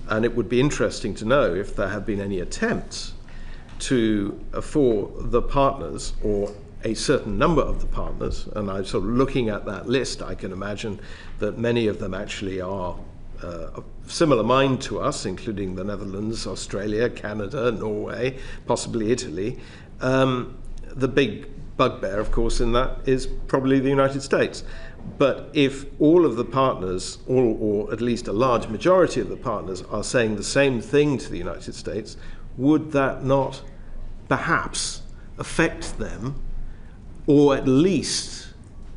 and it would be interesting to know if there have been any attempts for the partners, or a certain number of the partners, and I'm sort of looking at that list, I can imagine that many of them actually are of similar mind to us, including the Netherlands, Australia, Canada, Norway, possibly Italy. The big bugbear, of course, in that is probably the United States. But if all of the partners, or at least a large majority of the partners, are saying the same thing to the United States, would that not perhaps affect them? Or at least,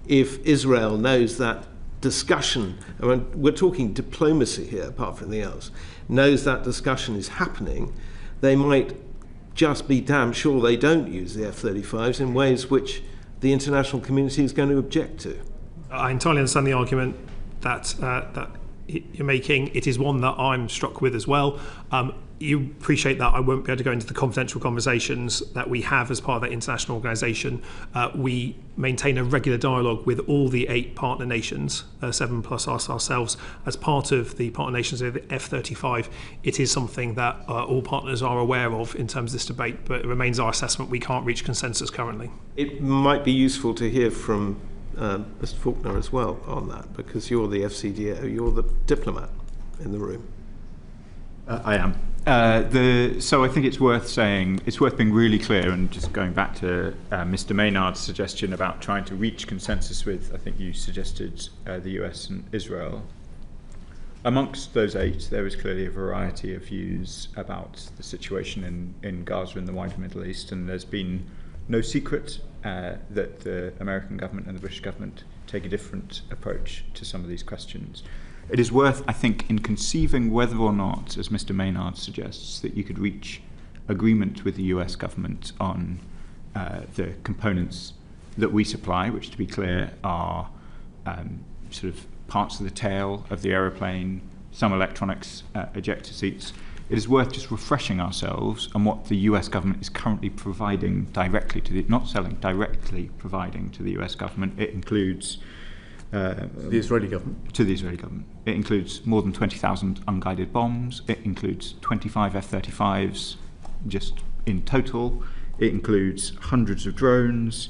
if Israel knows that discussion, I mean, we're talking diplomacy here apart from anything else, knows that discussion is happening, they might just be damn sure they don't use the F-35s in ways which the international community is going to object to. I entirely understand the argument. that you're making. It is one that I'm struck with as well. You appreciate that I won't be able to go into the confidential conversations that we have as part of that international organisation. We maintain a regular dialogue with all the 8 partner nations, 7 plus us ourselves, as part of the partner nations of the F-35. It is something that all partners are aware of in terms of this debate, but it remains our assessment we can't reach consensus currently. It might be useful to hear from Mr. Faulkner as well on that, because you're the FCDO, you're the diplomat in the room. I am. So I think it's worth being really clear, and just going back to Mr. Maynard's suggestion about trying to reach consensus with, I think you suggested the US and Israel. Amongst those 8, there is clearly a variety of views about the situation in Gaza and the wider Middle East, and there's been no secret that the American government and the British government take a different approach to some of these questions. It is worth, I think, in conceiving whether or not, as Mr. Maynard suggests, that you could reach agreement with the US government on the components that we supply, which, to be clear, are sort of parts of the tail of the aeroplane, some electronics, ejector seats. It is worth just refreshing ourselves on what the US government is currently providing directly to not selling, directly providing to the US government. It includes the Israeli government. To the Israeli government. It includes more than 20,000 unguided bombs. It includes 25 F-35s just in total. It includes hundreds of drones,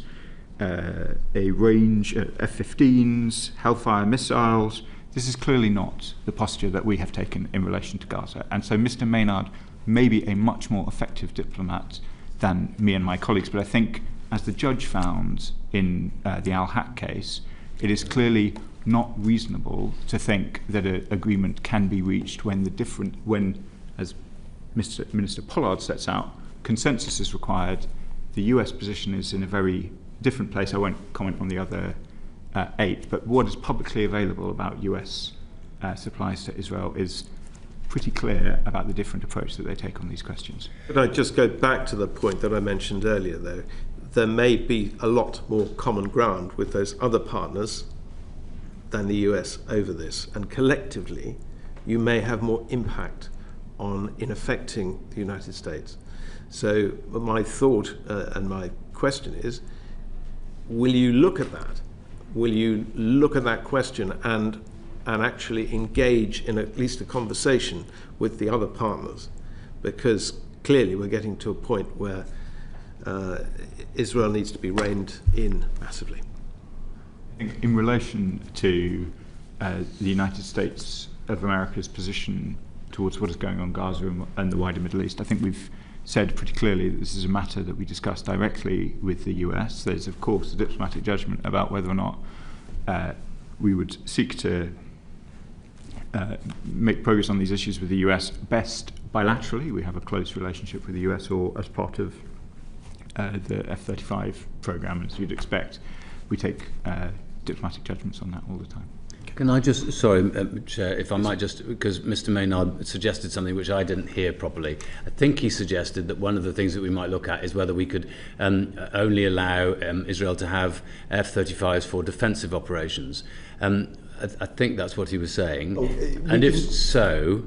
a range of F-15s, Hellfire missiles. This is clearly not the posture that we have taken in relation to Gaza. And so Mr. Maynard may be a much more effective diplomat than me and my colleagues. But I think, as the judge found in the Al-Haq case, it is clearly not reasonable to think that an agreement can be reached when, as Minister Pollard sets out, consensus is required. The US position is in a very different place. I won't comment on the other 8, but what is publicly available about US supplies to Israel is pretty clear about the different approach that they take on these questions. Could I just go back to the point that I mentioned earlier, though? There may be a lot more common ground with those other partners than the US over this, and collectively you may have more impact in affecting the United States. So my thought and my question is, will you look at that? Will you look at that question and actually engage in at least a conversation with the other partners? Because clearly we're getting to a point where Israel needs to be reined in massively. In relation to the United States of America's position towards what is going on in Gaza and the wider Middle East, I think we've said pretty clearly that this is a matter that we discuss directly with the US. There's, of course, a diplomatic judgment about whether or not we would seek to make progress on these issues with the US best bilaterally. We have a close relationship with the US, or as part of the F-35 program, as you'd expect. We take diplomatic judgments on that all the time. Can I just, sorry, Chair, if I might just, because Mr. Maynard suggested something which I didn't hear properly. I think he suggested that one of the things that we might look at is whether we could only allow Israel to have F-35s for defensive operations. I think that's what he was saying. And if so,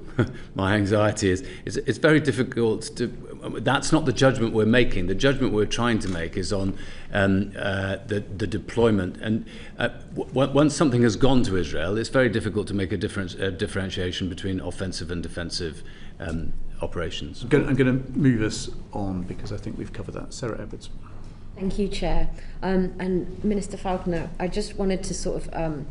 my anxiety is it's very difficult to... That's not the judgment we're making. The judgment we're trying to make is on the deployment. And once something has gone to Israel, it's very difficult to make a differentiation between offensive and defensive operations. I'm going to move us on because I think we've covered that. Sarah Edwards. Thank you, Chair. And Minister Faulkner, I just wanted to sort of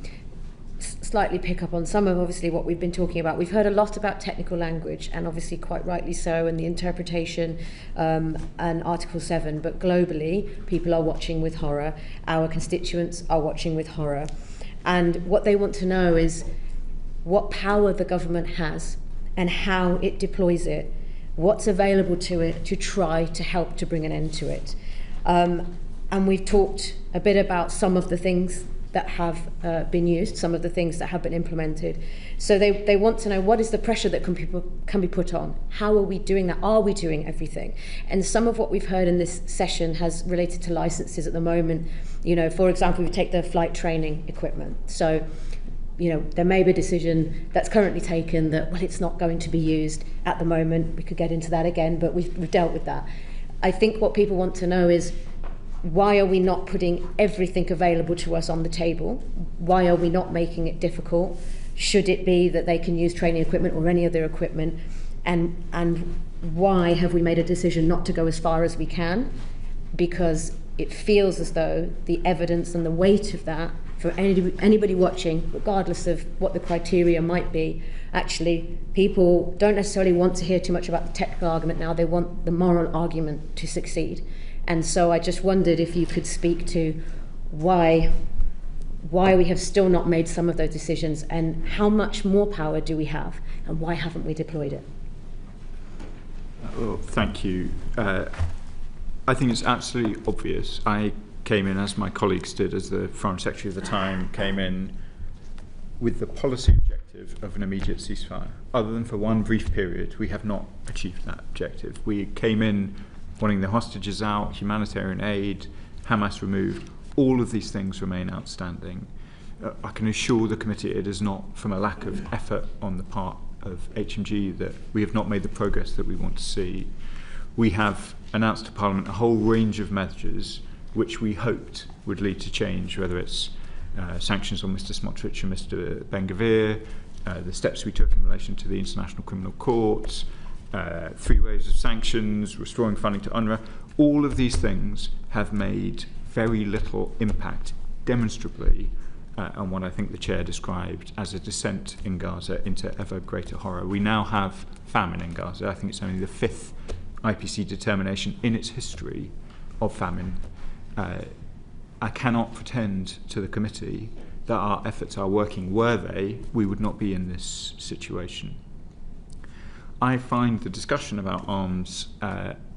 slightly pick up on some of obviously what we've been talking about. We've heard a lot about technical language, and obviously quite rightly so, and the interpretation and Article 7, but globally people are watching with horror. Our constituents are watching with horror, and what they want to know is what power the government has and how it deploys it, what's available to it to try to help to bring an end to it. And we've talked a bit about some of the things that have been used, some of the things that have been implemented. So they want to know, what is the pressure that can be put on? How are we doing that? Are we doing everything? And some of what we've heard in this session has related to licenses at the moment. You know, for example, we take the flight training equipment. So there may be a decision that's currently taken that, well, it's not going to be used at the moment. We could get into that again, but we've dealt with that. I think what people want to know is, why are we not putting everything available to us on the table? Why are we not making it difficult? Should it be that they can use training equipment or any other equipment? And why have we made a decision not to go as far as we can? Because it feels as though the evidence and the weight of that, for anybody watching, regardless of what the criteria might be, actually people don't necessarily want to hear too much about the technical argument now. They want the moral argument to succeed. And so I just wondered if you could speak to why we have still not made some of those decisions, and how much more power do we have, and why haven't we deployed it? Well, thank you. I think it's absolutely obvious. I came in, as my colleagues did, as the Foreign Secretary at the time, came in with the policy objective of an immediate ceasefire. Other than for one brief period, we have not achieved that objective. We came in wanting the hostages out, humanitarian aid, Hamas removed. All of these things remain outstanding. I can assure the committee it is not from a lack of effort on the part of HMG that we have not made the progress that we want to see. We have announced to Parliament a whole range of measures which we hoped would lead to change, whether it's sanctions on Mr. Smotrich and Mr. Ben-Gvir, the steps we took in relation to the International Criminal Court, 3 waves of sanctions, restoring funding to UNRWA. All of these things have made very little impact, demonstrably, on what I think the Chair described as a descent in Gaza into ever greater horror. We now have famine in Gaza. I think it's only the 5th IPC determination in its history of famine. I cannot pretend to the committee that our efforts are working. Were they, we would not be in this situation. I find the discussion about arms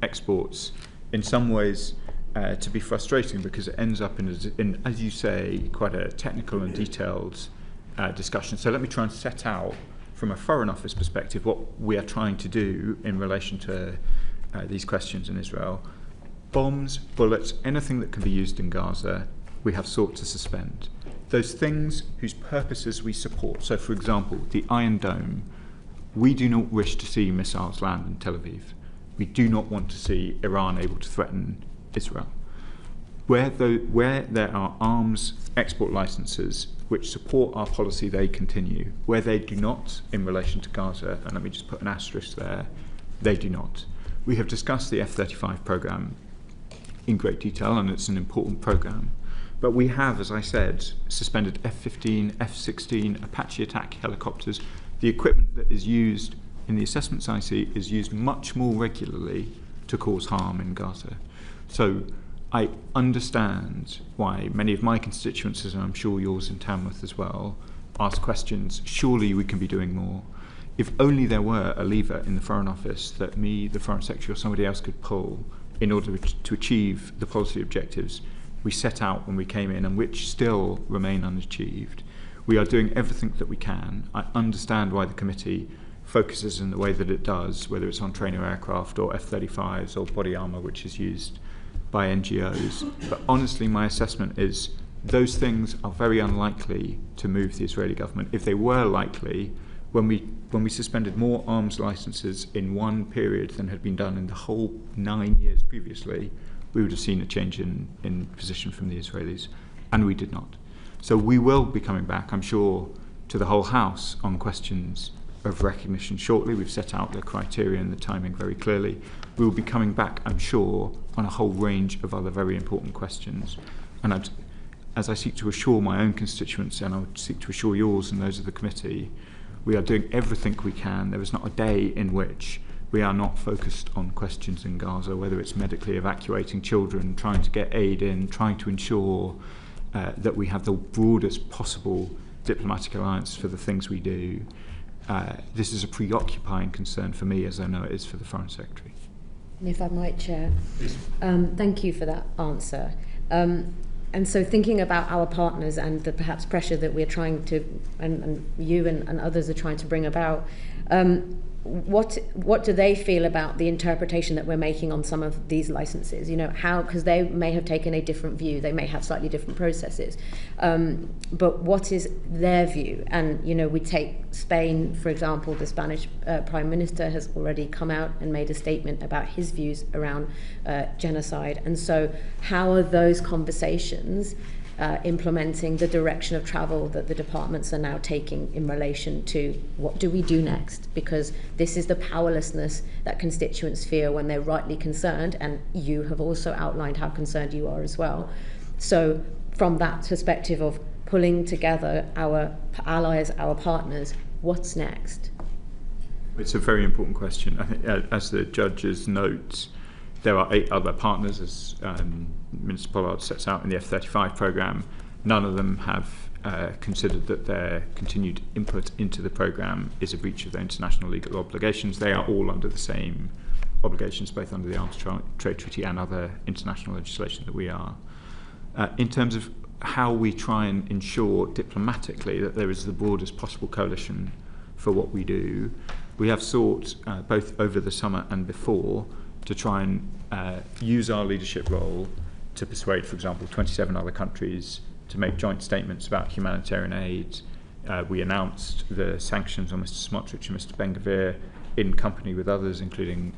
exports in some ways to be frustrating, because it ends up in, as you say, quite a technical and detailed discussion. So let me try and set out from a Foreign Office perspective what we are trying to do in relation to these questions in Israel. Bombs, bullets, anything that can be used in Gaza, we have sought to suspend. Those things whose purposes we support, so for example, the Iron Dome, we do not wish to see missiles land in Tel Aviv. We do not want to see Iran able to threaten Israel. Where there are arms export licenses which support our policy, they continue. Where they do not, in relation to Gaza, and let me just put an asterisk there, they do not. We have discussed the F-35 programme in great detail, and it's an important programme. But we have, as I said, suspended F-15, F-16, Apache attack helicopters. The equipment that is used in the assessments I see is used much more regularly to cause harm in Gaza. So I understand why many of my constituents, and I'm sure yours in Tamworth as well, ask questions. Surely we can be doing more. If only there were a lever in the Foreign Office that me, the Foreign Secretary, or somebody else could pull in order to achieve the policy objectives we set out when we came in, and which still remain unachieved. We are doing everything that we can. I understand why the committee focuses in the way that it does, whether it's on trainer aircraft or F-35s or body armour which is used by NGOs. But honestly, my assessment is those things are very unlikely to move the Israeli government. If they were likely, when we suspended more arms licenses in one period than had been done in the whole 9 years previously, we would have seen a change in position from the Israelis, and we did not. So we will be coming back, I'm sure, to the whole House on questions of recognition shortly. We've set out the criteria and the timing very clearly. We will be coming back, I'm sure, on a whole range of other very important questions. And as I seek to assure my own constituents, and I would seek to assure yours and those of the committee, we are doing everything we can. There is not a day in which we are not focused on questions in Gaza, whether it's medically evacuating children, trying to get aid in, trying to ensure that we have the broadest possible diplomatic alliance for the things we do. This is a preoccupying concern for me, as I know it is for the Foreign Secretary. And if I might, Chair, thank you for that answer. And so thinking about our partners and the perhaps pressure that we're trying to, and you and others are trying to bring about, What do they feel about the interpretation that we're making on some of these licenses? You know, how, because they may have taken a different view, they may have slightly different processes, but what is their view? And, you know, we take Spain, for example, the Spanish Prime Minister has already come out and made a statement about his views around genocide. And so how are those conversations implementing the direction of travel that the departments are now taking in relation to what do we do next? Because this is the powerlessness that constituents feel when they're rightly concerned, and you have also outlined how concerned you are as well. So from that perspective of pulling together our allies, our partners, what's next? It's a very important question. I think, as the judges note, there are 8 other partners, as Minister Pollard sets out in the F-35 programme. None of them have considered that their continued input into the programme is a breach of their international legal obligations. They are all under the same obligations, both under the Arms Trade Treaty and other international legislation that we are. In terms of how we try and ensure diplomatically that there is the broadest possible coalition for what we do, we have sought, both over the summer and before, to try and use our leadership role to persuade, for example, 27 other countries to make joint statements about humanitarian aid. We announced the sanctions on Mr. Smotrich and Mr. Ben-Gvir in company with others, including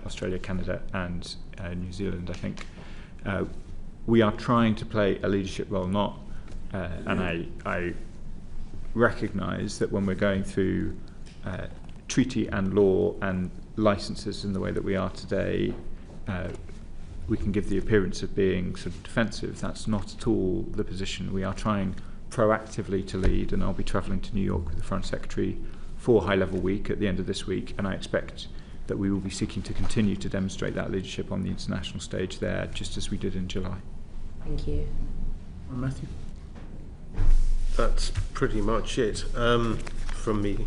Australia, Canada and New Zealand, I think. We are trying to play a leadership role, not, and I recognise that when we're going through treaty and law and licenses in the way that we are today, we can give the appearance of being sort of defensive. That's not at all the position. We are trying proactively to lead, and I'll be travelling to New York with the Foreign Secretary for High Level Week at the end of this week, and I expect that we will be seeking to continue to demonstrate that leadership on the international stage there, just as we did in July. Thank you. Matthew? That's pretty much it from me.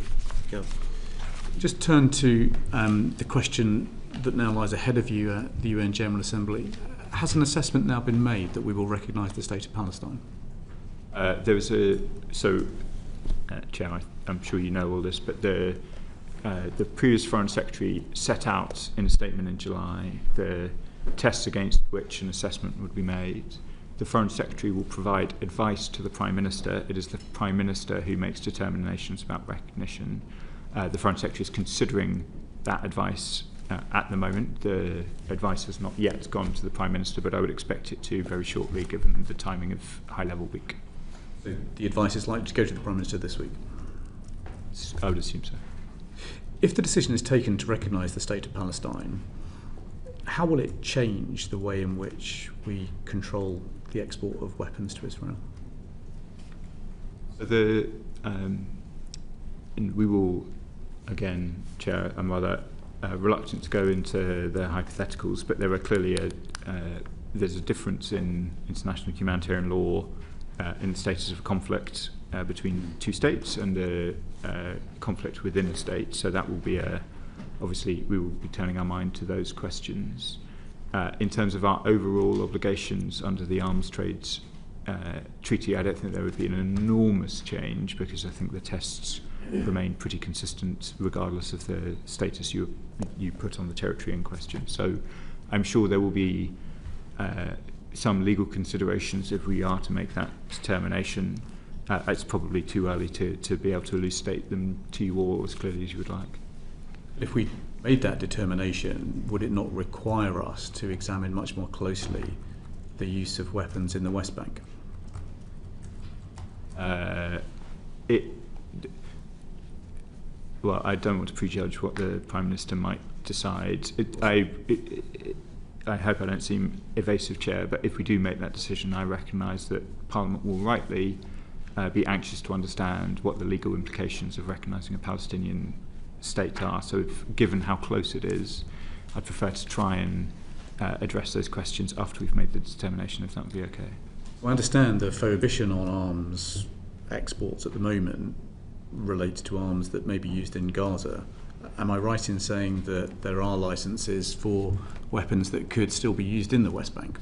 Yeah. Just turn to the question that now lies ahead of you at the UN General Assembly. Has an assessment now been made that we will recognise the state of Palestine? There was Chair, I'm sure you know all this, but the previous Foreign Secretary set out in a statement in July the tests against which an assessment would be made. The Foreign Secretary will provide advice to the Prime Minister. It is the Prime Minister who makes determinations about recognition. The Foreign Secretary is considering that advice at the moment. The advice has not yet gone to the Prime Minister, but I would expect it to very shortly, given the timing of High Level Week. So the advice is likely to go to the Prime Minister this week? I would assume so. If the decision is taken to recognise the state of Palestine, how will it change the way in which we control the export of weapons to Israel? We will, again, Chair, I'm rather reluctant to go into the hypotheticals, but there are clearly there's a difference in international humanitarian law in the status of conflict between two states and a conflict within a state. So that will be obviously we will be turning our mind to those questions. In terms of our overall obligations under the Arms Trade Treaty, I don't think there would be an enormous change, because I think the tests remain pretty consistent regardless of the status you put on the territory in question. So I'm sure there will be some legal considerations if we are to make that determination. It's probably too early to be able to elucidate them to you all as clearly as you would like. If we made that determination, would it not require us to examine much more closely the use of weapons in the West Bank? Well, I don't want to prejudge what the Prime Minister might decide. I hope I don't seem evasive, Chair, but if we do make that decision, I recognise that Parliament will rightly be anxious to understand what the legal implications of recognising a Palestinian state are. So given how close it is, I'd prefer to try and address those questions after we've made the determination, if that would be okay. I understand the prohibition on arms exports at the moment relates to arms that may be used in Gaza. Am I right in saying that there are licences for weapons that could still be used in the West Bank?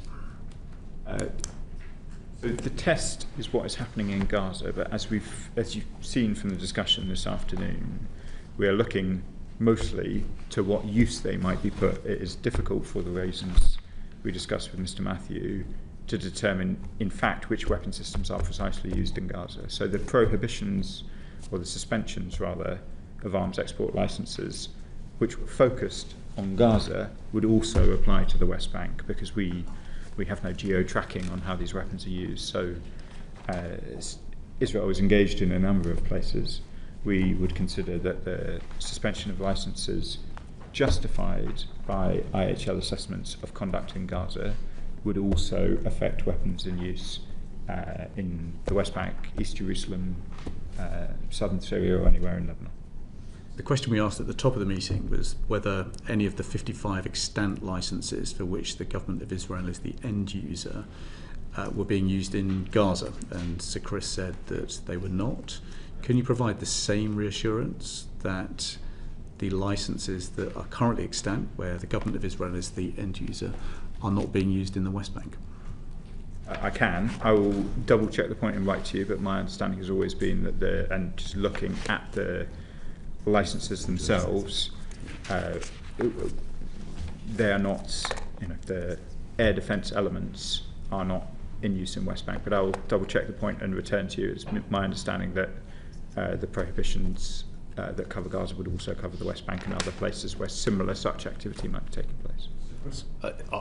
The test is what is happening in Gaza, but as you've seen from the discussion this afternoon, we are looking mostly to what use they might be put. It is difficult for the reasons we discussed with Mr. Matthew to determine, in fact, which weapon systems are precisely used in Gaza. So the prohibitions, or the suspensions rather, of arms export licences, which were focused on Gaza, would also apply to the West Bank, because we have no geo-tracking on how these weapons are used. So Israel is engaged in a number of places. We would consider that the suspension of licences justified by IHL assessments of conduct in Gaza would also affect weapons in use in the West Bank, East Jerusalem, southern Syria, or anywhere in Lebanon. The question we asked at the top of the meeting was whether any of the 55 extant licences for which the government of Israel is the end user were being used in Gaza, and Sir Chris said that they were not. Can you provide the same reassurance that the licences that are currently extant, where the government of Israel is the end user, are not being used in the West Bank? I can. I will double check the point and write to you, but my understanding has always been that and just looking at the licences themselves, they are not, the air defence elements are not in use in West Bank, but I will double check the point and return to you. It's my understanding that the prohibitions that cover Gaza would also cover the West Bank and other places where similar such activity might be taking place.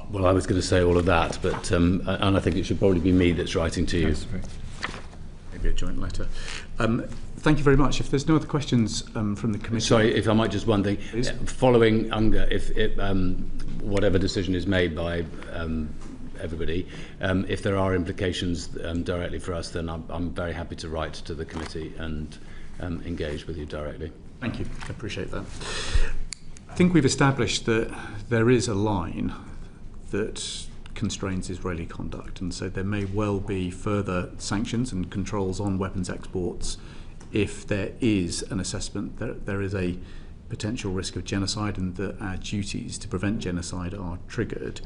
Well, I was going to say all of that, but and I think it should probably be me that's writing to you. Yes, maybe a joint letter. Thank you very much. If there's no other questions from the committee... Sorry, if I might just one thing. Please. Following UNGA, if whatever decision is made by everybody, if there are implications directly for us, then I'm very happy to write to the committee and engage with you directly. Thank you. I appreciate that. I think we've established that there is a line that constrains Israeli conduct, and so there may well be further sanctions and controls on weapons exports if there is an assessment that there is a potential risk of genocide and that our duties to prevent genocide are triggered.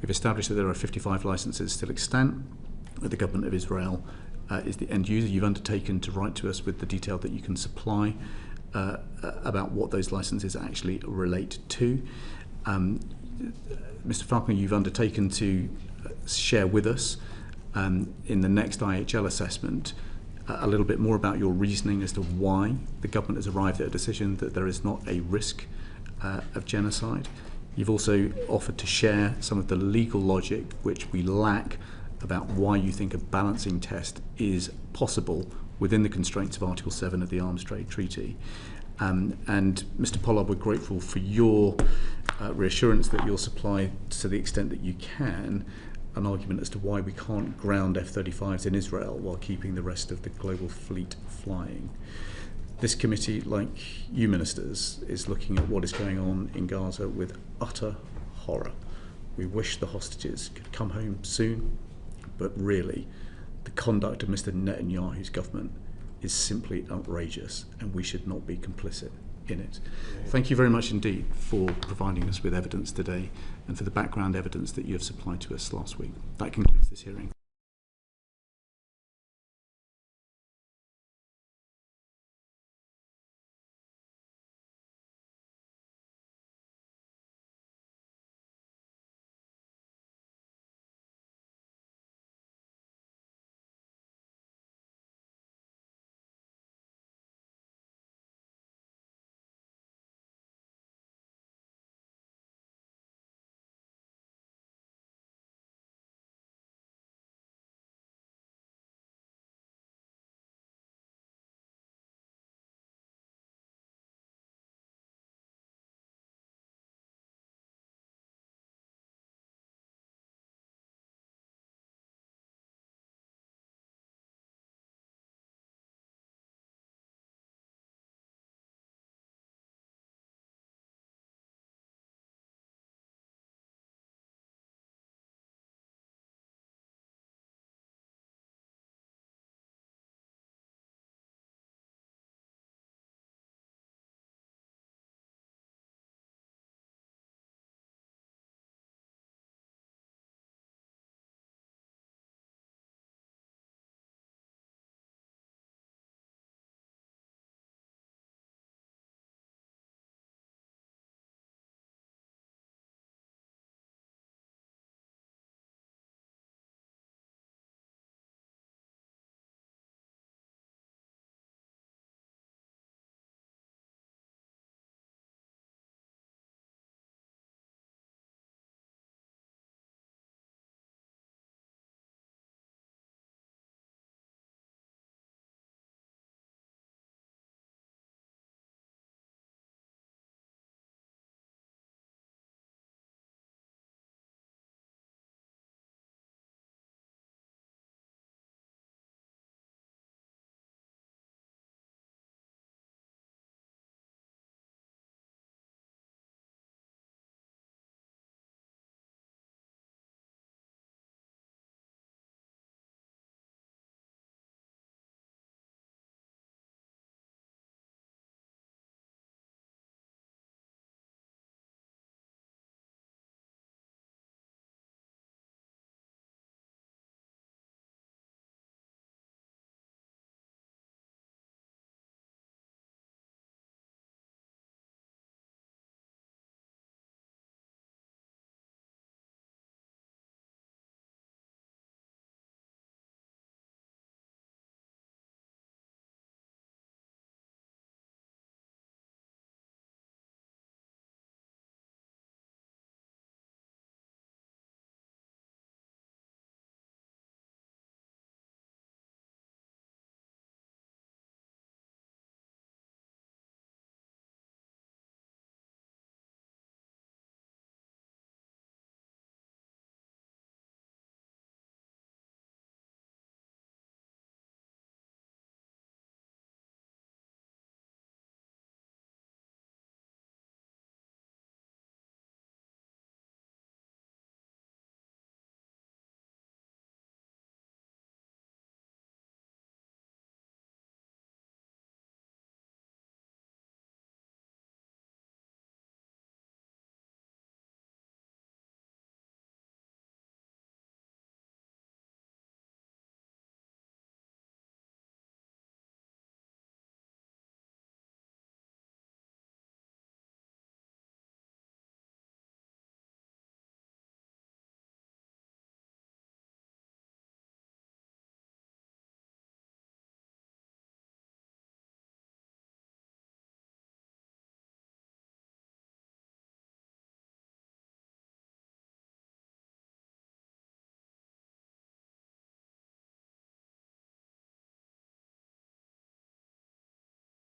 We've established that there are 55 licences still extant, that the government of Israel is the end user. You've undertaken to write to us with the detail that you can supply about what those licences actually relate to. Mr. Falconer, you've undertaken to share with us in the next IHL assessment a little bit more about your reasoning as to why the government has arrived at a decision that there is not a risk of genocide. You've also offered to share some of the legal logic which we lack about why you think a balancing test is possible within the constraints of Article 7 of the Arms Trade Treaty. And Mr. Pollard, we're grateful for your reassurance that you'll supply, to the extent that you can, an argument as to why we can't ground F-35s in Israel while keeping the rest of the global fleet flying. This committee, like you ministers, is looking at what is going on in Gaza with utter horror. We wish the hostages could come home soon, but really, the conduct of Mr. Netanyahu's government is simply outrageous, and we should not be complicit in it. Thank you very much indeed for providing us with evidence today and for the background evidence that you have supplied to us last week. That concludes this hearing.